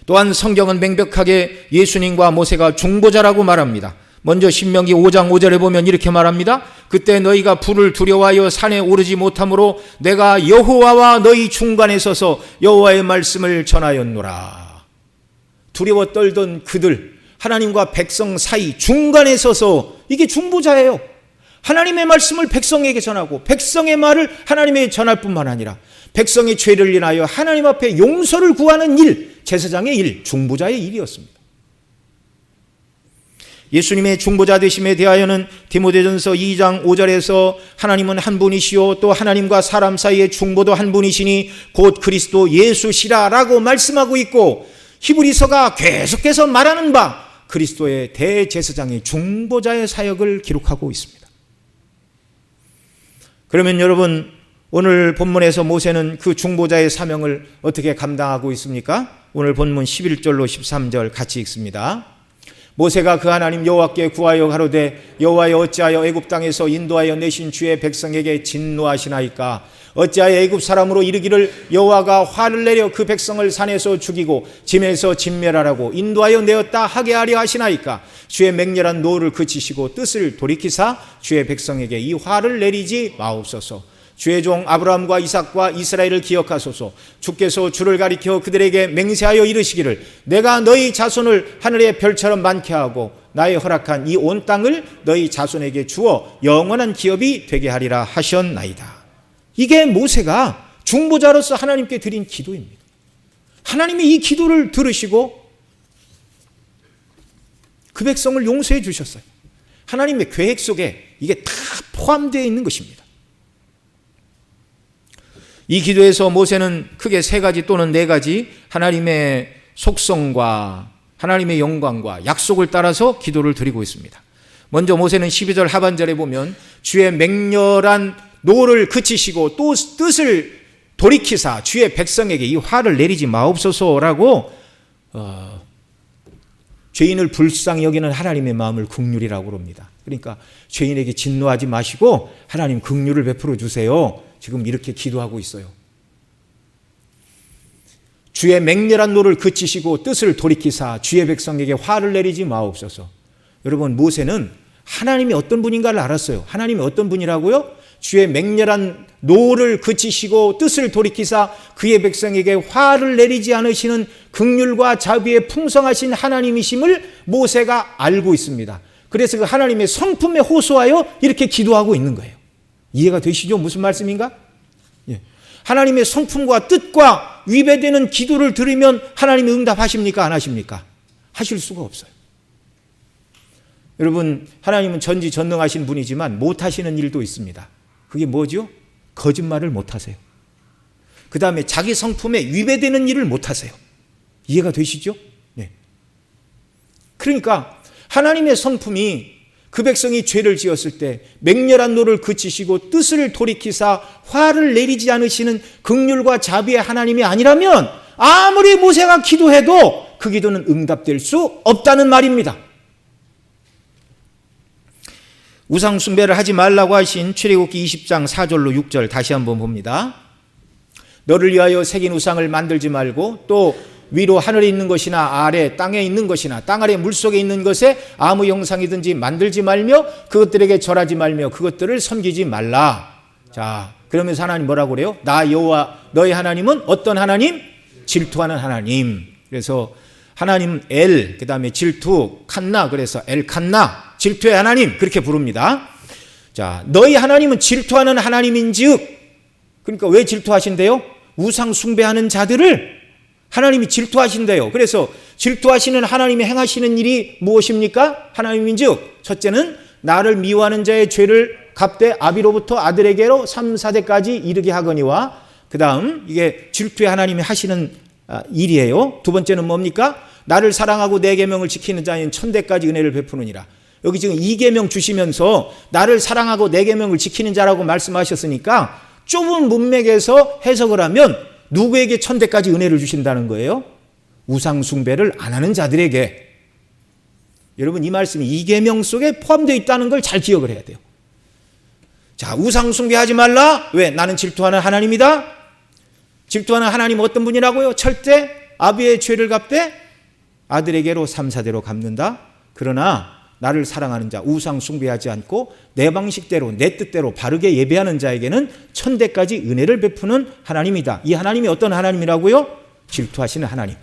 또한 성경은 명백하게 예수님과 모세가 중보자라고 말합니다. 먼저 신명기 5장 5절에 보면 이렇게 말합니다. 그때 너희가 불을 두려워하여 산에 오르지 못하므로 내가 여호와와 너희 중간에 서서 여호와의 말씀을 전하였노라. 두려워 떨던 그들, 하나님과 백성 사이 중간에 서서, 이게 중보자예요. 하나님의 말씀을 백성에게 전하고 백성의 말을 하나님에게 전할 뿐만 아니라 백성의 죄를 인하여 하나님 앞에 용서를 구하는 일, 제사장의 일, 중보자의 일이었습니다. 예수님의 중보자 되심에 대하여는 디모데전서 2장 5절에서 하나님은 한 분이시요 또 하나님과 사람 사이의 중보도 한 분이시니 곧 그리스도 예수시라 라고 말씀하고 있고, 히브리서가 계속해서 말하는 바 그리스도의 대제사장의 중보자의 사역을 기록하고 있습니다. 그러면 여러분, 오늘 본문에서 모세는 그 중보자의 사명을 어떻게 감당하고 있습니까? 오늘 본문 11절로 13절 같이 읽습니다. 모세가 그 하나님 여호와께 구하여 가로되 여호와여 어찌하여 애굽 땅에서 인도하여 내신 주의 백성에게 진노하시나이까? 어찌하여 애굽 사람으로 이르기를 여호와가 화를 내려 그 백성을 산에서 죽이고 짐에서 진멸하라고 인도하여 내었다 하게 하려 하시나이까? 주의 맹렬한 노를 그치시고 뜻을 돌이키사 주의 백성에게 이 화를 내리지 마옵소서. 주의 종 아브라함과 이삭과 이스라엘을 기억하소서. 주께서 주를 가리켜 그들에게 맹세하여 이르시기를 내가 너희 자손을 하늘의 별처럼 많게 하고 나의 허락한 이 온 땅을 너희 자손에게 주어 영원한 기업이 되게 하리라 하셨나이다. 이게 모세가 중보자로서 하나님께 드린 기도입니다. 하나님이 이 기도를 들으시고 그 백성을 용서해 주셨어요. 하나님의 계획 속에 이게 다 포함되어 있는 것입니다. 이 기도에서 모세는 크게 3가지 또는 4가지 하나님의 속성과 하나님의 영광과 약속을 따라서 기도를 드리고 있습니다. 먼저 모세는 12절 하반절에 보면 주의 맹렬한 노를 그치시고 또 뜻을 돌이키사 주의 백성에게 이 화를 내리지 마옵소서라고 죄인을 불쌍히 여기는 하나님의 마음을 긍휼이라고 합니다. 그러니까 죄인에게 진노하지 마시고 하나님 긍휼을 베풀어 주세요. 지금 이렇게 기도하고 있어요. 주의 맹렬한 노를 그치시고 뜻을 돌이키사 주의 백성에게 화를 내리지 마옵소서. 여러분, 모세는 하나님이 어떤 분인가를 알았어요. 하나님이 어떤 분이라고요? 주의 맹렬한 노를 그치시고 뜻을 돌이키사 그의 백성에게 화를 내리지 않으시는 긍휼과 자비에 풍성하신 하나님이심을 모세가 알고 있습니다. 그래서 그 하나님의 성품에 호소하여 이렇게 기도하고 있는 거예요. 이해가 되시죠? 무슨 말씀인가? 예. 하나님의 성품과 뜻과 위배되는 기도를 들으면 하나님이 응답하십니까? 안 하십니까? 하실 수가 없어요. 여러분, 하나님은 전지전능하신 분이지만 못하시는 일도 있습니다. 그게 뭐죠? 거짓말을 못하세요. 그 다음에 자기 성품에 위배되는 일을 못하세요. 이해가 되시죠? 네. 그러니까 하나님의 성품이 그 백성이 죄를 지었을 때 맹렬한 노를 그치시고 뜻을 돌이키사 화를 내리지 않으시는 긍휼과 자비의 하나님이 아니라면 아무리 모세가 기도해도 그 기도는 응답될 수 없다는 말입니다. 우상 숭배를 하지 말라고 하신 출애굽기 20장 4절로 6절 다시 한번 봅니다. 너를 위하여 새긴 우상을 만들지 말고 또 위로 하늘에 있는 것이나 아래 땅에 있는 것이나 땅 아래 물속에 있는 것에 아무 형상이든지 만들지 말며 그것들에게 절하지 말며 그것들을 섬기지 말라. 자, 그러면서 하나님 뭐라고 그래요? 나 여호와 너희 하나님은 어떤 하나님? 질투하는 하나님. 그래서 하나님 엘, 그 다음에 질투, 칸나, 그래서 엘 칸나, 질투의 하나님, 그렇게 부릅니다. 자, 너희 하나님은 질투하는 하나님인즉, 그러니까 왜 질투하신대요? 우상 숭배하는 자들을 하나님이 질투하신대요. 그래서 질투하시는 하나님이 행하시는 일이 무엇입니까? 하나님인즉, 첫째는 나를 미워하는 자의 죄를 갚되 아비로부터 아들에게로 3, 4대까지 이르게 하거니와, 그 다음 이게 질투의 하나님이 하시는 일이에요. 두 번째는 뭡니까? 나를 사랑하고 내 계명을 지키는 자인 1000대까지 은혜를 베푸느니라. 여기 지금 2계명 주시면서 나를 사랑하고 내 계명을 지키는 자라고 말씀하셨으니까 좁은 문맥에서 해석을 하면 누구에게 1000대까지 은혜를 주신다는 거예요? 우상 숭배를 안 하는 자들에게. 여러분, 이 말씀이 2계명 속에 포함되어 있다는 걸 잘 기억을 해야 돼요. 자, 우상 숭배하지 말라. 왜? 나는 질투하는 하나님이다. 질투하는 하나님 어떤 분이라고요? 철대 아비의 죄를 갚되 아들에게로 3, 4대로 갚는다. 그러나 나를 사랑하는 자, 우상 숭배하지 않고 내 방식대로 내 뜻대로 바르게 예배하는 자에게는 1000대까지 은혜를 베푸는 하나님이다. 이 하나님이 어떤 하나님이라고요? 질투하시는 하나님.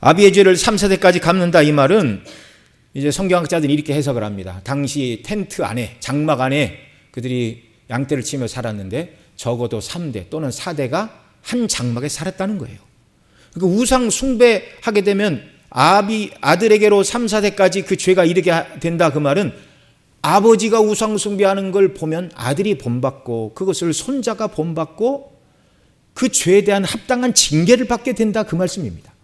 아비의 죄를 3, 4대까지 갚는다. 이 말은 이제 성경학자들이 이렇게 해석을 합니다. 당시 텐트 안에, 장막 안에 그들이 양떼를 치며 살았는데 적어도 3대 또는 4대가 한 장막에 살았다는 거예요. 그러니까 우상 숭배하게 되면 아들에게로 3, 4대까지 그 죄가 이르게 된다. 그 말은 아버지가 우상 숭배하는 걸 보면 아들이 본받고 그것을 손자가 본받고 그 죄에 대한 합당한 징계를 받게 된다. 그 말씀입니다.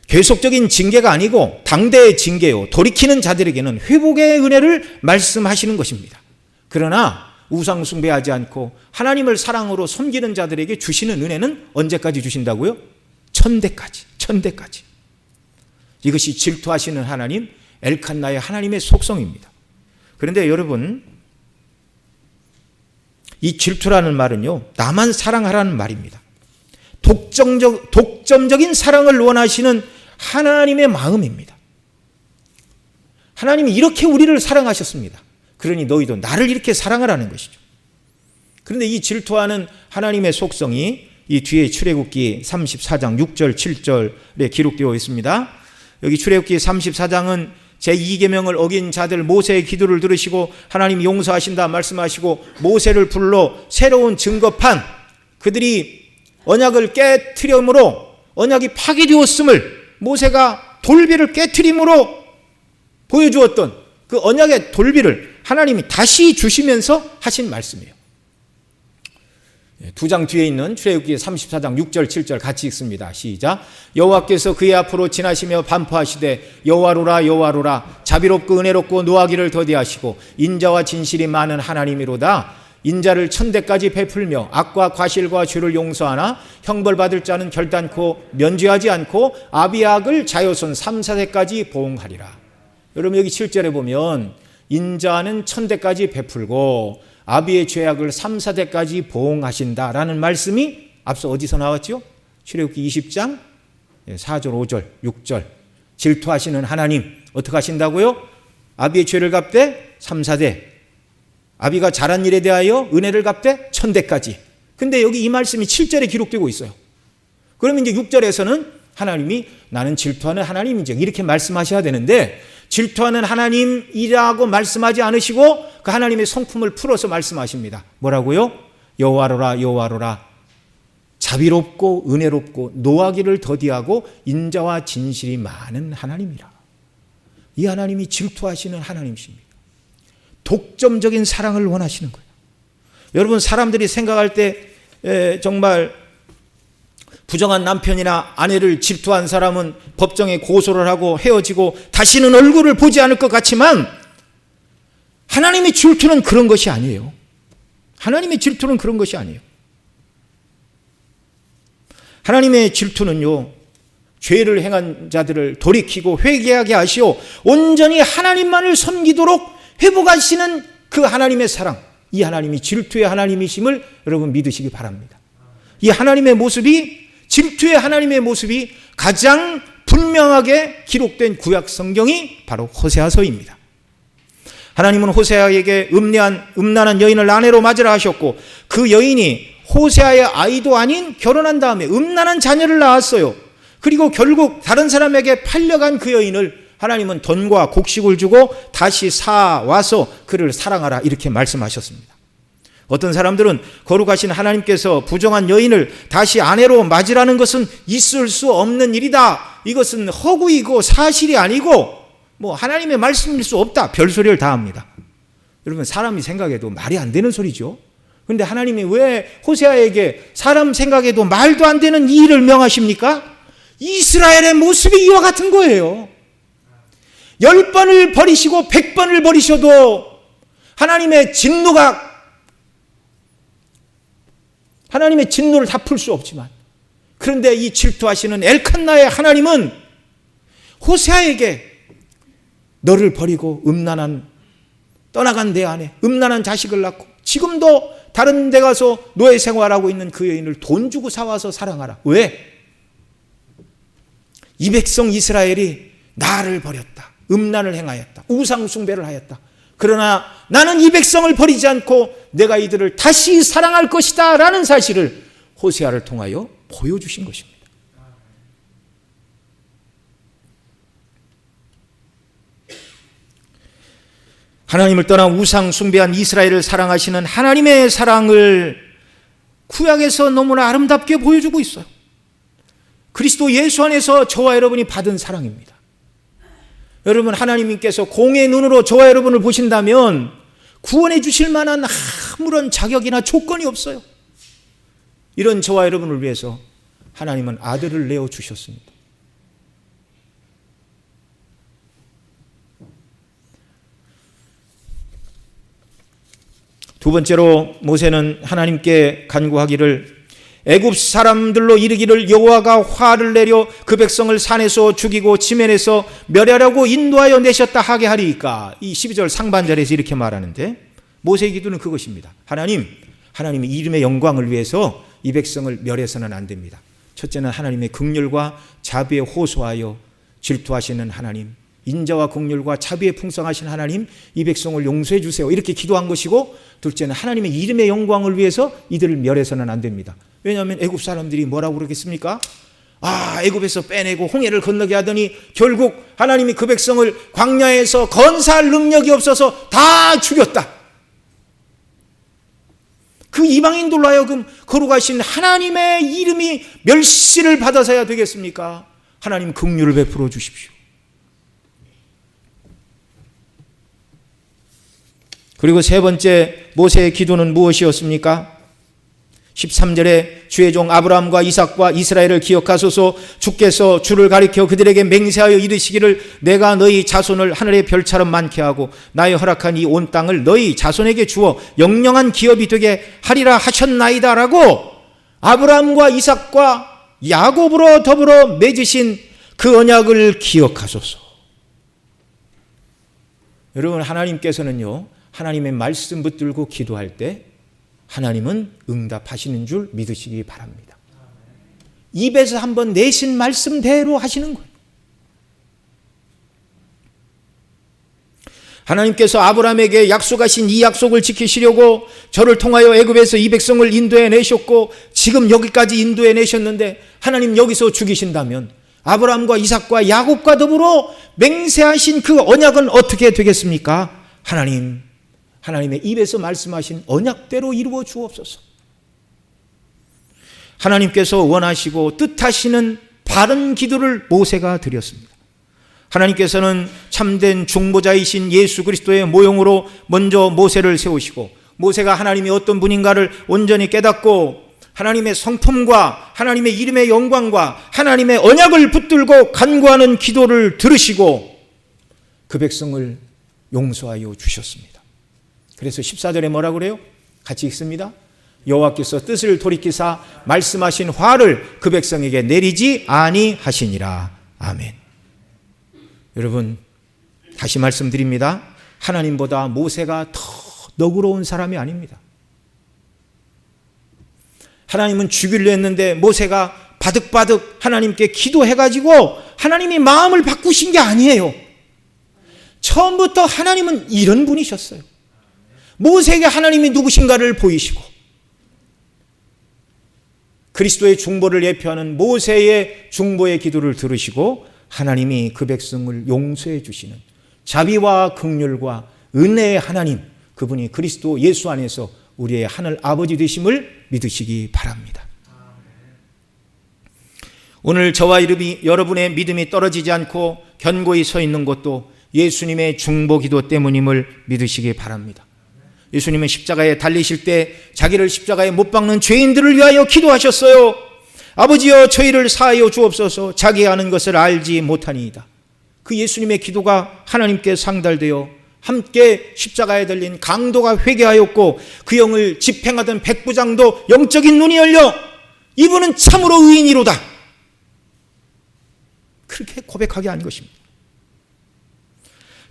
계속적인 징계가 아니고 당대의 징계요. 돌이키는 자들에게는 회복의 은혜를 말씀하시는 것입니다. 그러나 우상 숭배하지 않고 하나님을 사랑으로 섬기는 자들에게 주시는 은혜는 언제까지 주신다고요? 1000대까지. 1000대까지. 이것이 질투하시는 하나님, 엘칸나의 하나님의 속성입니다. 그런데 여러분, 이 질투라는 말은요, 나만 사랑하라는 말입니다. 독점적인 사랑을 원하시는 하나님의 마음입니다. 하나님이 이렇게 우리를 사랑하셨습니다. 그러니 너희도 나를 이렇게 사랑하라는 것이죠. 그런데 이 질투하는 하나님의 속성이 이 뒤에 출애굽기 34장 6절 7절에 기록되어 있습니다. 여기 출애굽기 34장은 제2계명을 어긴 자들 모세의 기도를 들으시고 하나님이 용서하신다 말씀하시고 모세를 불러 새로운 증거판, 그들이 언약을 깨트림으로 언약이 파괴되었음을 모세가 돌비를 깨트림으로 보여주었던 그 언약의 돌비를 하나님이 다시 주시면서 하신 말씀이에요. 2장 뒤에 있는 출애굽기 34장 6절 7절 같이 읽습니다. 시작. 여호와께서 그의 앞으로 지나시며 반포하시되 여호와로라 여호와로라 자비롭고 은혜롭고 노하기를 더디하시고 인자와 진실이 많은 하나님이로다. 인자를 1000대까지 베풀며 악과 과실과 죄를 용서하나 형벌받을 자는 결단코 면죄하지 않고 아비악을 자손 3, 4대까지 보응하리라. 여러분, 여기 7절에 보면 인자는 1000대까지 베풀고 아비의 죄악을 3, 4대까지 보응하신다라는 말씀이 앞서 어디서 나왔죠? 출애굽기 20장 4절, 5절, 6절. 질투하시는 하나님 어떻게 하신다고요? 아비의 죄를 갚되 3, 4대, 아비가 잘한 일에 대하여 은혜를 갚되 1000대까지. 근데 여기 이 말씀이 7절에 기록되고 있어요. 그러면 이제 6절에서는 하나님이 나는 질투하는 하나님인지 이렇게 말씀하셔야 되는데, 질투하는 하나님이라고 말씀하지 않으시고 그 하나님의 성품을 풀어서 말씀하십니다. 뭐라고요? 여호와로라 여호와로라 자비롭고 은혜롭고 노하기를 더디하고 인자와 진실이 많은 하나님이라. 이 하나님이 질투하시는 하나님이십니다. 독점적인 사랑을 원하시는 거예요. 여러분, 사람들이 생각할 때 정말 부정한 남편이나 아내를 질투한 사람은 법정에 고소를 하고 헤어지고 다시는 얼굴을 보지 않을 것 같지만 하나님의 질투는 그런 것이 아니에요. 하나님의 질투는 그런 것이 아니에요. 하나님의 질투는요, 죄를 행한 자들을 돌이키고 회개하게 하시오 온전히 하나님만을 섬기도록 회복하시는 그 하나님의 사랑, 이 하나님이 질투의 하나님이심을 여러분 믿으시기 바랍니다. 이 하나님의 모습이, 질투의 하나님의 모습이 가장 분명하게 기록된 구약 성경이 바로 호세아서입니다. 하나님은 호세아에게 음란한 여인을 아내로 맞으라 하셨고, 그 여인이 호세아의 아이도 아닌 결혼한 다음에 음란한 자녀를 낳았어요. 그리고 결국 다른 사람에게 팔려간 그 여인을 하나님은 돈과 곡식을 주고 다시 사와서 그를 사랑하라 이렇게 말씀하셨습니다. 어떤 사람들은 거룩하신 하나님께서 부정한 여인을 다시 아내로 맞으라는 것은 있을 수 없는 일이다, 이것은 허구이고 사실이 아니고 하나님의 말씀일 수 없다, 별소리를 다 합니다. 여러분, 사람이 생각해도 말이 안 되는 소리죠. 그런데 하나님이 왜 호세아에게 사람 생각에도 말도 안 되는 이 일을 명하십니까? 이스라엘의 모습이 이와 같은 거예요. 10번을 버리시고 100번을 버리셔도 하나님의 진노를 다 풀 수 없지만, 그런데 이 질투하시는 엘칸나의 하나님은 호세아에게 너를 버리고 떠나간 내 아내, 음란한 자식을 낳고 지금도 다른 데 가서 노예 생활하고 있는 그 여인을 돈 주고 사와서 사랑하라. 왜? 이 백성 이스라엘이 나를 버렸다, 음란을 행하였다, 우상 숭배를 하였다. 그러나 나는 이 백성을 버리지 않고 내가 이들을 다시 사랑할 것이다 라는 사실을 호세아를 통하여 보여주신 것입니다. 하나님을 떠나 우상 숭배한 이스라엘을 사랑하시는 하나님의 사랑을 구약에서 너무나 아름답게 보여주고 있어요. 그리스도 예수 안에서 저와 여러분이 받은 사랑입니다. 여러분, 하나님께서 공의 눈으로 저와 여러분을 보신다면 구원해 주실 만한 아무런 자격이나 조건이 없어요. 이런 저와 여러분을 위해서 하나님은 아들을 내어주셨습니다. 두 번째로 모세는 하나님께 간구하기를, 애굽 사람들로 이르기를 여호와가 화를 내려 그 백성을 산에서 죽이고 지면에서 멸하려고 인도하여 내셨다 하게 하리이까. 이 12절 상반절에서 이렇게 말하는데, 모세의 기도는 그것입니다. 하나님의 이름의 영광을 위해서 이 백성을 멸해서는 안 됩니다. 첫째는 하나님의 긍휼과 자비에 호소하여 질투하시는 하나님, 인자와 긍휼과 자비에 풍성하신 하나님, 이 백성을 용서해 주세요, 이렇게 기도한 것이고, 둘째는 하나님의 이름의 영광을 위해서 이들을 멸해서는 안 됩니다. 왜냐하면 애굽 사람들이 뭐라고 그러겠습니까? 애굽에서 빼내고 홍해를 건너게 하더니 결국 하나님이 그 백성을 광야에서 건사할 능력이 없어서 다 죽였다. 그 이방인들로 하여금 거룩하신 하나님의 이름이 멸시를 받아서야 되겠습니까? 하나님 긍휼을 베풀어 주십시오. 그리고 세 번째 모세의 기도는 무엇이었습니까? 13절에 주의 종 아브라함과 이삭과 이스라엘을 기억하소서. 주께서 주를 가리켜 그들에게 맹세하여 이르시기를 내가 너희 자손을 하늘의 별처럼 많게 하고 나의 허락한 이 온 땅을 너희 자손에게 주어 영영한 기업이 되게 하리라 하셨나이다 라고 아브라함과 이삭과 야곱으로 더불어 맺으신 그 언약을 기억하소서. 여러분, 하나님께서는요, 하나님의 말씀 붙들고 기도할 때 하나님은 응답하시는 줄 믿으시기 바랍니다. 입에서 한번 내신 말씀대로 하시는 거예요. 하나님께서 아브라함에게 약속하신 이 약속을 지키시려고 저를 통하여 애굽에서 이 백성을 인도해 내셨고 지금 여기까지 인도해 내셨는데, 하나님 여기서 죽이신다면 아브라함과 이삭과 야곱과 더불어 맹세하신 그 언약은 어떻게 되겠습니까? 하나님의 입에서 말씀하신 언약대로 이루어 주옵소서. 하나님께서 원하시고 뜻하시는 바른 기도를 모세가 드렸습니다. 하나님께서는 참된 중보자이신 예수 그리스도의 모형으로 먼저 모세를 세우시고, 모세가 하나님이 어떤 분인가를 온전히 깨닫고 하나님의 성품과 하나님의 이름의 영광과 하나님의 언약을 붙들고 간구하는 기도를 들으시고 그 백성을 용서하여 주셨습니다. 그래서 14절에 뭐라고 그래요? 같이 읽습니다. 여호와께서 뜻을 돌이키사 말씀하신 화를 그 백성에게 내리지 아니하시니라. 아멘. 여러분, 다시 말씀드립니다. 하나님보다 모세가 더 너그러운 사람이 아닙니다. 하나님은 죽이려 했는데 모세가 바득바득 하나님께 기도해가지고 하나님이 마음을 바꾸신 게 아니에요. 처음부터 하나님은 이런 분이셨어요. 모세에게 하나님이 누구신가를 보이시고 그리스도의 중보를 예표하는 모세의 중보의 기도를 들으시고 하나님이 그 백성을 용서해 주시는 자비와 긍휼과 은혜의 하나님, 그분이 그리스도 예수 안에서 우리의 하늘 아버지 되심을 믿으시기 바랍니다. 오늘 저와 여러분의 믿음이 떨어지지 않고 견고히 서 있는 것도 예수님의 중보기도 때문임을 믿으시기 바랍니다. 예수님은 십자가에 달리실 때 자기를 십자가에 못 박는 죄인들을 위하여 기도하셨어요. 아버지여 저희를 사하여 주옵소서, 자기 아는 것을 알지 못하니이다. 그 예수님의 기도가 하나님께 상달되어 함께 십자가에 달린 강도가 회개하였고 그 영을 집행하던 백부장도 영적인 눈이 열려 이분은 참으로 의인이로다, 그렇게 고백하게 한 것입니다.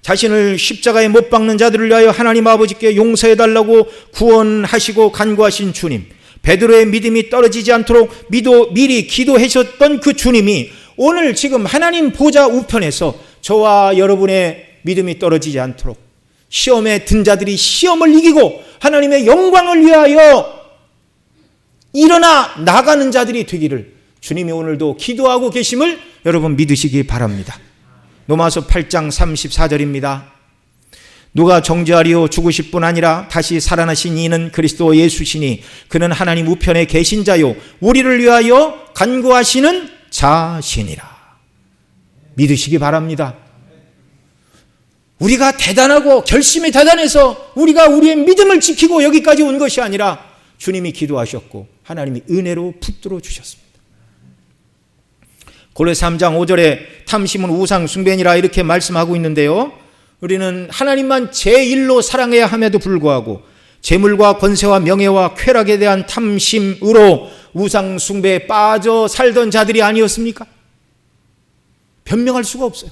자신을 십자가에 못 박는 자들을 위하여 하나님 아버지께 용서해달라고 구원하시고 간구하신 주님, 베드로의 믿음이 떨어지지 않도록 미리 기도하셨던 그 주님이 오늘 지금 하나님 보좌 우편에서 저와 여러분의 믿음이 떨어지지 않도록 시험에 든 자들이 시험을 이기고 하나님의 영광을 위하여 일어나 나가는 자들이 되기를 주님이 오늘도 기도하고 계심을 여러분 믿으시기 바랍니다. 로마서 8장 34절입니다. 누가 정죄하리요? 죽으실 뿐 아니라 다시 살아나신 이는 그리스도 예수시니 그는 하나님 우편에 계신 자요 우리를 위하여 간구하시는 자시니라. 믿으시기 바랍니다. 우리가 대단하고 결심이 대단해서 우리가 우리의 믿음을 지키고 여기까지 온 것이 아니라 주님이 기도하셨고 하나님이 은혜로 붙들어 주셨습니다. 골로새 3장 5절에 탐심은 우상 숭배니라 이렇게 말씀하고 있는데요, 우리는 하나님만 제1로 사랑해야 함에도 불구하고 재물과 권세와 명예와 쾌락에 대한 탐심으로 우상 숭배에 빠져 살던 자들이 아니었습니까? 변명할 수가 없어요.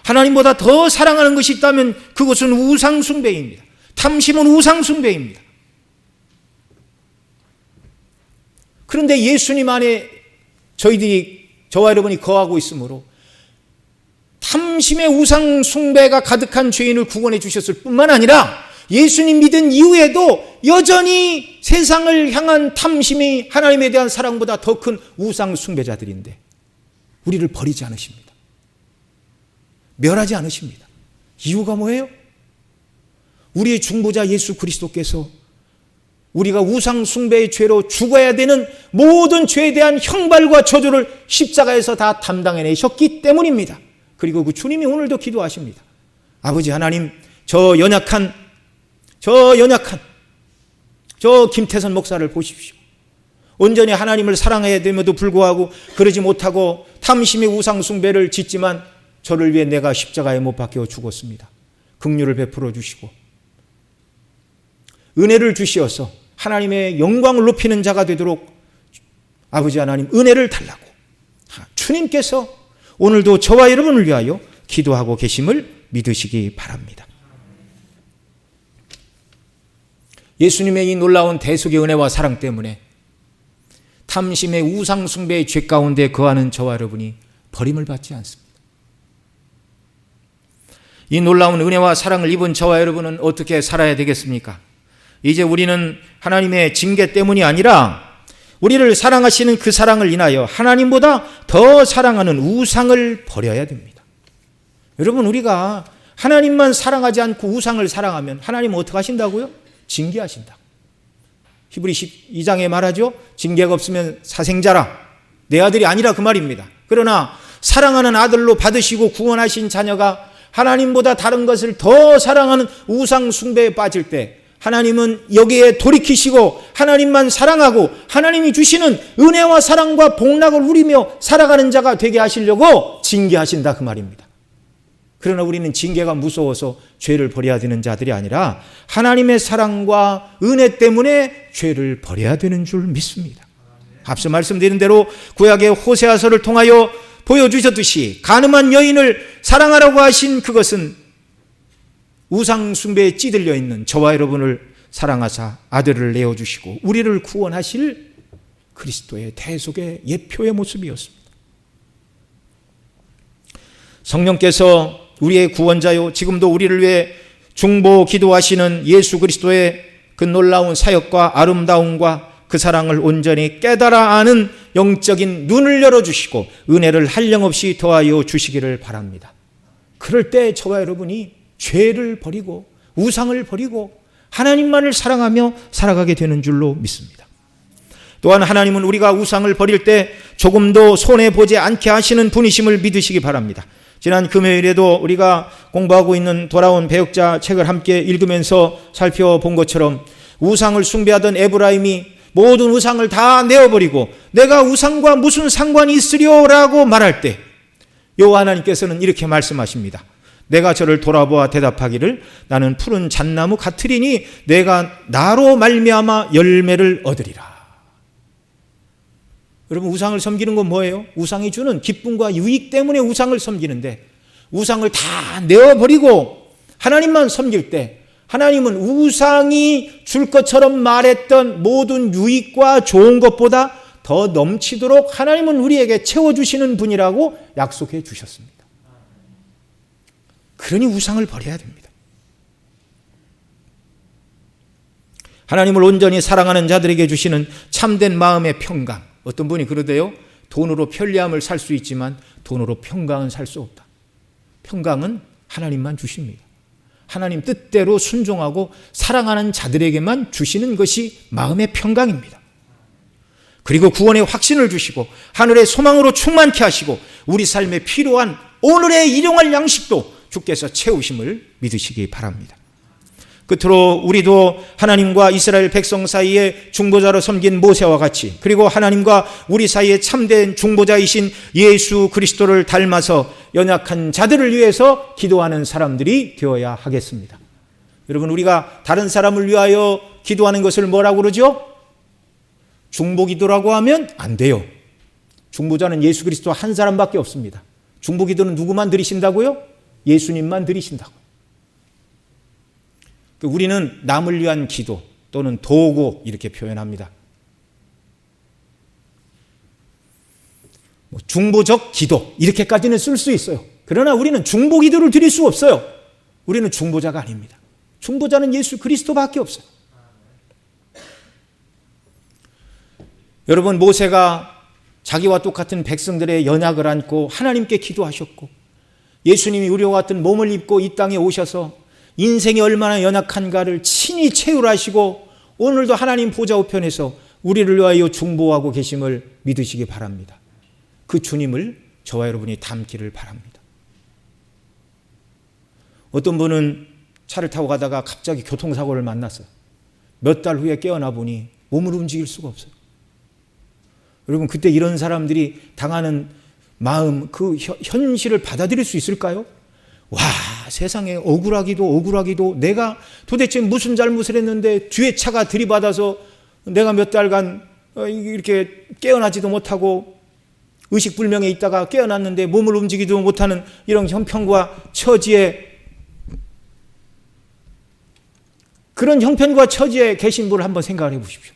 하나님보다 더 사랑하는 것이 있다면 그것은 우상 숭배입니다. 탐심은 우상 숭배입니다. 그런데 예수님 안에 저와 여러분이 거하고 있으므로 탐심의 우상 숭배가 가득한 죄인을 구원해 주셨을 뿐만 아니라 예수님 믿은 이후에도 여전히 세상을 향한 탐심이 하나님에 대한 사랑보다 더 큰 우상 숭배자들인데 우리를 버리지 않으십니다. 멸하지 않으십니다. 이유가 뭐예요? 우리의 중보자 예수 그리스도께서 우리가 우상 숭배의 죄로 죽어야 되는 모든 죄에 대한 형벌과 저주를 십자가에서 다 담당해내셨기 때문입니다. 그리고 그 주님이 오늘도 기도하십니다. 아버지 하나님, 저 연약한 김태선 목사를 보십시오. 온전히 하나님을 사랑해야 됨에도 불구하고 그러지 못하고 탐심의 우상 숭배를 짓지만 저를 위해 내가 십자가에 못 박혀 죽었습니다. 긍휼을 베풀어 주시고 은혜를 주시어서 하나님의 영광을 높이는 자가 되도록 아버지 하나님 은혜를 달라고 주님께서 오늘도 저와 여러분을 위하여 기도하고 계심을 믿으시기 바랍니다. 예수님의 이 놀라운 대속의 은혜와 사랑 때문에 탐심의 우상 숭배의 죄 가운데 거하는 저와 여러분이 버림을 받지 않습니다. 이 놀라운 은혜와 사랑을 입은 저와 여러분은 어떻게 살아야 되겠습니까? 이제 우리는 하나님의 징계 때문이 아니라 우리를 사랑하시는 그 사랑을 인하여 하나님보다 더 사랑하는 우상을 버려야 됩니다. 여러분, 우리가 하나님만 사랑하지 않고 우상을 사랑하면 하나님은 어떻게 하신다고요? 징계하신다. 히브리 12장에 말하죠. 징계가 없으면 사생자라, 내 아들이 아니라 그 말입니다. 그러나 사랑하는 아들로 받으시고 구원하신 자녀가 하나님보다 다른 것을 더 사랑하는 우상 숭배에 빠질 때 하나님은 여기에 돌이키시고 하나님만 사랑하고 하나님이 주시는 은혜와 사랑과 복락을 누리며 살아가는 자가 되게 하시려고 징계하신다 그 말입니다. 그러나 우리는 징계가 무서워서 죄를 버려야 되는 자들이 아니라 하나님의 사랑과 은혜 때문에 죄를 버려야 되는 줄 믿습니다. 앞서 말씀드린 대로 구약의 호세아서를 통하여 보여주셨듯이 가늠한 여인을 사랑하라고 하신 그것은 우상 숭배에 찌들려 있는 저와 여러분을 사랑하사 아들을 내어주시고 우리를 구원하실 그리스도의 대속의 예표의 모습이었습니다. 성령께서 우리의 구원자요 지금도 우리를 위해 중보 기도하시는 예수 그리스도의 그 놀라운 사역과 아름다움과 그 사랑을 온전히 깨달아 아는 영적인 눈을 열어주시고 은혜를 한량없이 더하여 주시기를 바랍니다. 그럴 때 저와 여러분이 죄를 버리고 우상을 버리고 하나님만을 사랑하며 살아가게 되는 줄로 믿습니다. 또한 하나님은 우리가 우상을 버릴 때 조금도 손해보지 않게 하시는 분이심을 믿으시기 바랍니다. 지난 금요일에도 우리가 공부하고 있는 돌아온 배역자 책을 함께 읽으면서 살펴본 것처럼 우상을 숭배하던 에브라임이 모든 우상을 다 내어버리고 내가 우상과 무슨 상관이 있으리오라고 말할 때 여호와 하나님께서는 이렇게 말씀하십니다. 내가 저를 돌아보아 대답하기를 나는 푸른 잣나무 같으리니 내가 나로 말미암아 열매를 얻으리라. 여러분, 우상을 섬기는 건 뭐예요? 우상이 주는 기쁨과 유익 때문에 우상을 섬기는데 우상을 다 내어버리고 하나님만 섬길 때 하나님은 우상이 줄 것처럼 말했던 모든 유익과 좋은 것보다 더 넘치도록 하나님은 우리에게 채워주시는 분이라고 약속해 주셨습니다. 그러니 우상을 버려야 됩니다. 하나님을 온전히 사랑하는 자들에게 주시는 참된 마음의 평강. 어떤 분이 그러대요. 돈으로 편리함을 살 수 있지만 돈으로 평강은 살 수 없다. 평강은 하나님만 주십니다. 하나님 뜻대로 순종하고 사랑하는 자들에게만 주시는 것이 마음의 평강입니다. 그리고 구원의 확신을 주시고 하늘의 소망으로 충만케 하시고 우리 삶에 필요한 오늘의 일용할 양식도 주께서 채우심을 믿으시기 바랍니다. 끝으로 우리도 하나님과 이스라엘 백성 사이에 중보자로 섬긴 모세와 같이 그리고 하나님과 우리 사이에 참된 중보자이신 예수 그리스도를 닮아서 연약한 자들을 위해서 기도하는 사람들이 되어야 하겠습니다. 여러분, 우리가 다른 사람을 위하여 기도하는 것을 뭐라고 그러죠? 중보기도라고 하면 안 돼요. 중보자는 예수 그리스도 한 사람밖에 없습니다. 중보기도는 누구만 드리신다고요? 예수님만 드리신다고. 우리는 남을 위한 기도 또는 도구 이렇게 표현합니다. 중보적 기도 이렇게까지는 쓸 수 있어요. 그러나 우리는 중보 기도를 드릴 수 없어요. 우리는 중보자가 아닙니다. 중보자는 예수 그리스도밖에 없어요. 여러분, 모세가 자기와 똑같은 백성들의 연약을 안고 하나님께 기도하셨고 예수님이 우리와 같은 몸을 입고 이 땅에 오셔서 인생이 얼마나 연약한가를 친히 체휼하시고 오늘도 하나님 보좌 우편에서 우리를 위하여 중보하고 계심을 믿으시기 바랍니다. 그 주님을 저와 여러분이 닮기를 바랍니다. 어떤 분은 차를 타고 가다가 갑자기 교통사고를 만났어요. 몇 달 후에 깨어나 보니 몸을 움직일 수가 없어요. 여러분, 그때 이런 사람들이 당하는 마음, 그 현실을 받아들일 수 있을까요? 와, 세상에 억울하기도 내가 도대체 무슨 잘못을 했는데 뒤에 차가 들이받아서 내가 몇 달간 이렇게 깨어나지도 못하고 의식불명에 있다가 깨어났는데 몸을 움직이지도 못하는 이런 형편과 처지에, 그런 형편과 처지에 계신 분을 한번 생각을 해 보십시오.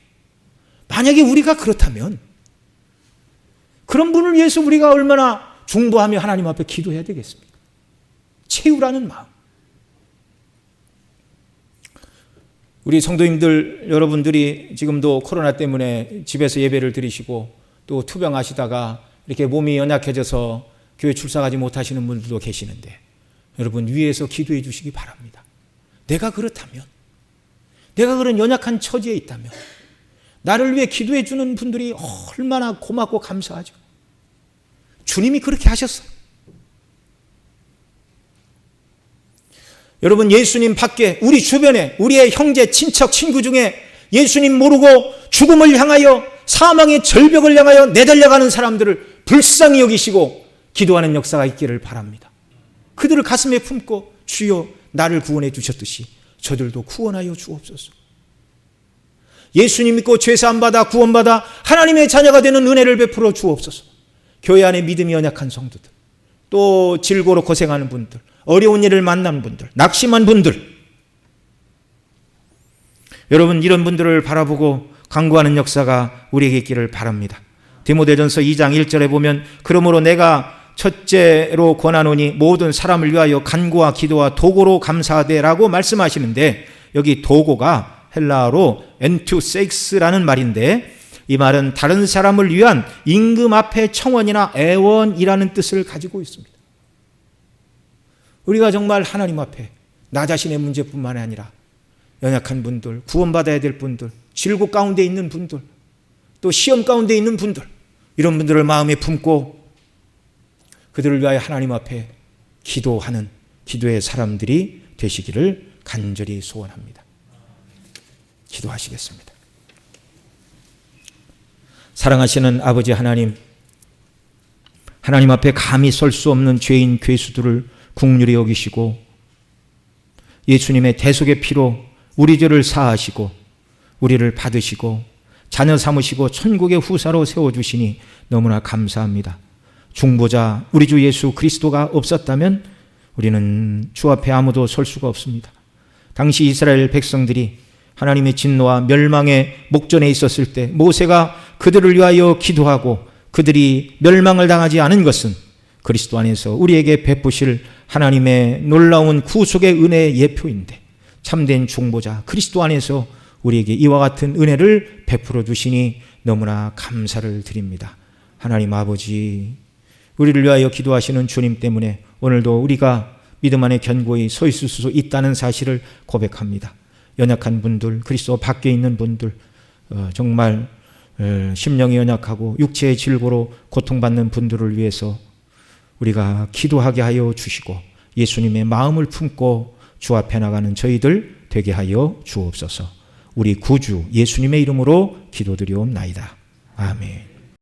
만약에 우리가 그렇다면 그런 분을 위해서 우리가 얼마나 중보하며 하나님 앞에 기도해야 되겠습니까? 채우라는 마음. 우리 성도님들 여러분들이 지금도 코로나 때문에 집에서 예배를 드리시고 또 투병하시다가 이렇게 몸이 연약해져서 교회 출석하지 못하시는 분들도 계시는데 여러분, 위에서 기도해 주시기 바랍니다. 내가 그렇다면, 내가 그런 연약한 처지에 있다면 나를 위해 기도해 주는 분들이 얼마나 고맙고 감사하죠. 주님이 그렇게 하셨어요. 여러분, 예수님 밖에 우리 주변에 우리의 형제, 친척, 친구 중에 예수님 모르고 죽음을 향하여 사망의 절벽을 향하여 내달려가는 사람들을 불쌍히 여기시고 기도하는 역사가 있기를 바랍니다. 그들을 가슴에 품고 주여 나를 구원해 주셨듯이 저들도 구원하여 주옵소서. 예수님 믿고 죄사함 받아 구원받아 하나님의 자녀가 되는 은혜를 베풀어 주옵소서. 교회 안에 믿음이 연약한 성도들, 또 질고로 고생하는 분들, 어려운 일을 만난 분들, 낙심한 분들, 여러분 이런 분들을 바라보고 간구하는 역사가 우리에게 있기를 바랍니다. 디모데전서 2장 1절에 보면 그러므로 내가 첫째로 권하노니 모든 사람을 위하여 간구와 기도와 도고로 감사하되라고 말씀하시는데, 여기 도고가 헬라어로 엔투세익스라는 말인데, 이 말은 다른 사람을 위한 임금 앞에 청원이나 애원이라는 뜻을 가지고 있습니다. 우리가 정말 하나님 앞에 나 자신의 문제뿐만 아니라 연약한 분들, 구원받아야 될 분들, 질고 가운데 있는 분들, 또 시험 가운데 있는 분들, 이런 분들을 마음에 품고 그들을 위하여 하나님 앞에 기도하는 기도의 사람들이 되시기를 간절히 소원합니다. 기도하시겠습니다. 사랑하시는 아버지 하나님, 하나님 앞에 감히 설 수 없는 죄인 괴수들을 긍휼히 여기시고 예수님의 대속의 피로 우리 죄를 사하시고 우리를 받으시고 자녀 삼으시고 천국의 후사로 세워주시니 너무나 감사합니다. 중보자 우리 주 예수 그리스도가 없었다면 우리는 주 앞에 아무도 설 수가 없습니다. 당시 이스라엘 백성들이 하나님의 진노와 멸망의 목전에 있었을 때 모세가 그들을 위하여 기도하고 그들이 멸망을 당하지 않은 것은 그리스도 안에서 우리에게 베푸실 하나님의 놀라운 구속의 은혜의 예표인데, 참된 중보자 그리스도 안에서 우리에게 이와 같은 은혜를 베풀어 주시니 너무나 감사를 드립니다. 하나님 아버지, 우리를 위하여 기도하시는 주님 때문에 오늘도 우리가 믿음 안에 견고히 서 있을 수 있다는 사실을 고백합니다. 연약한 분들, 그리스도 밖에 있는 분들, 정말 심령이 연약하고 육체의 질고로 고통받는 분들을 위해서 우리가 기도하게 하여 주시고 예수님의 마음을 품고 주 앞에 나가는 저희들 되게 하여 주옵소서. 우리 구주 예수님의 이름으로 기도드리옵나이다. 아멘.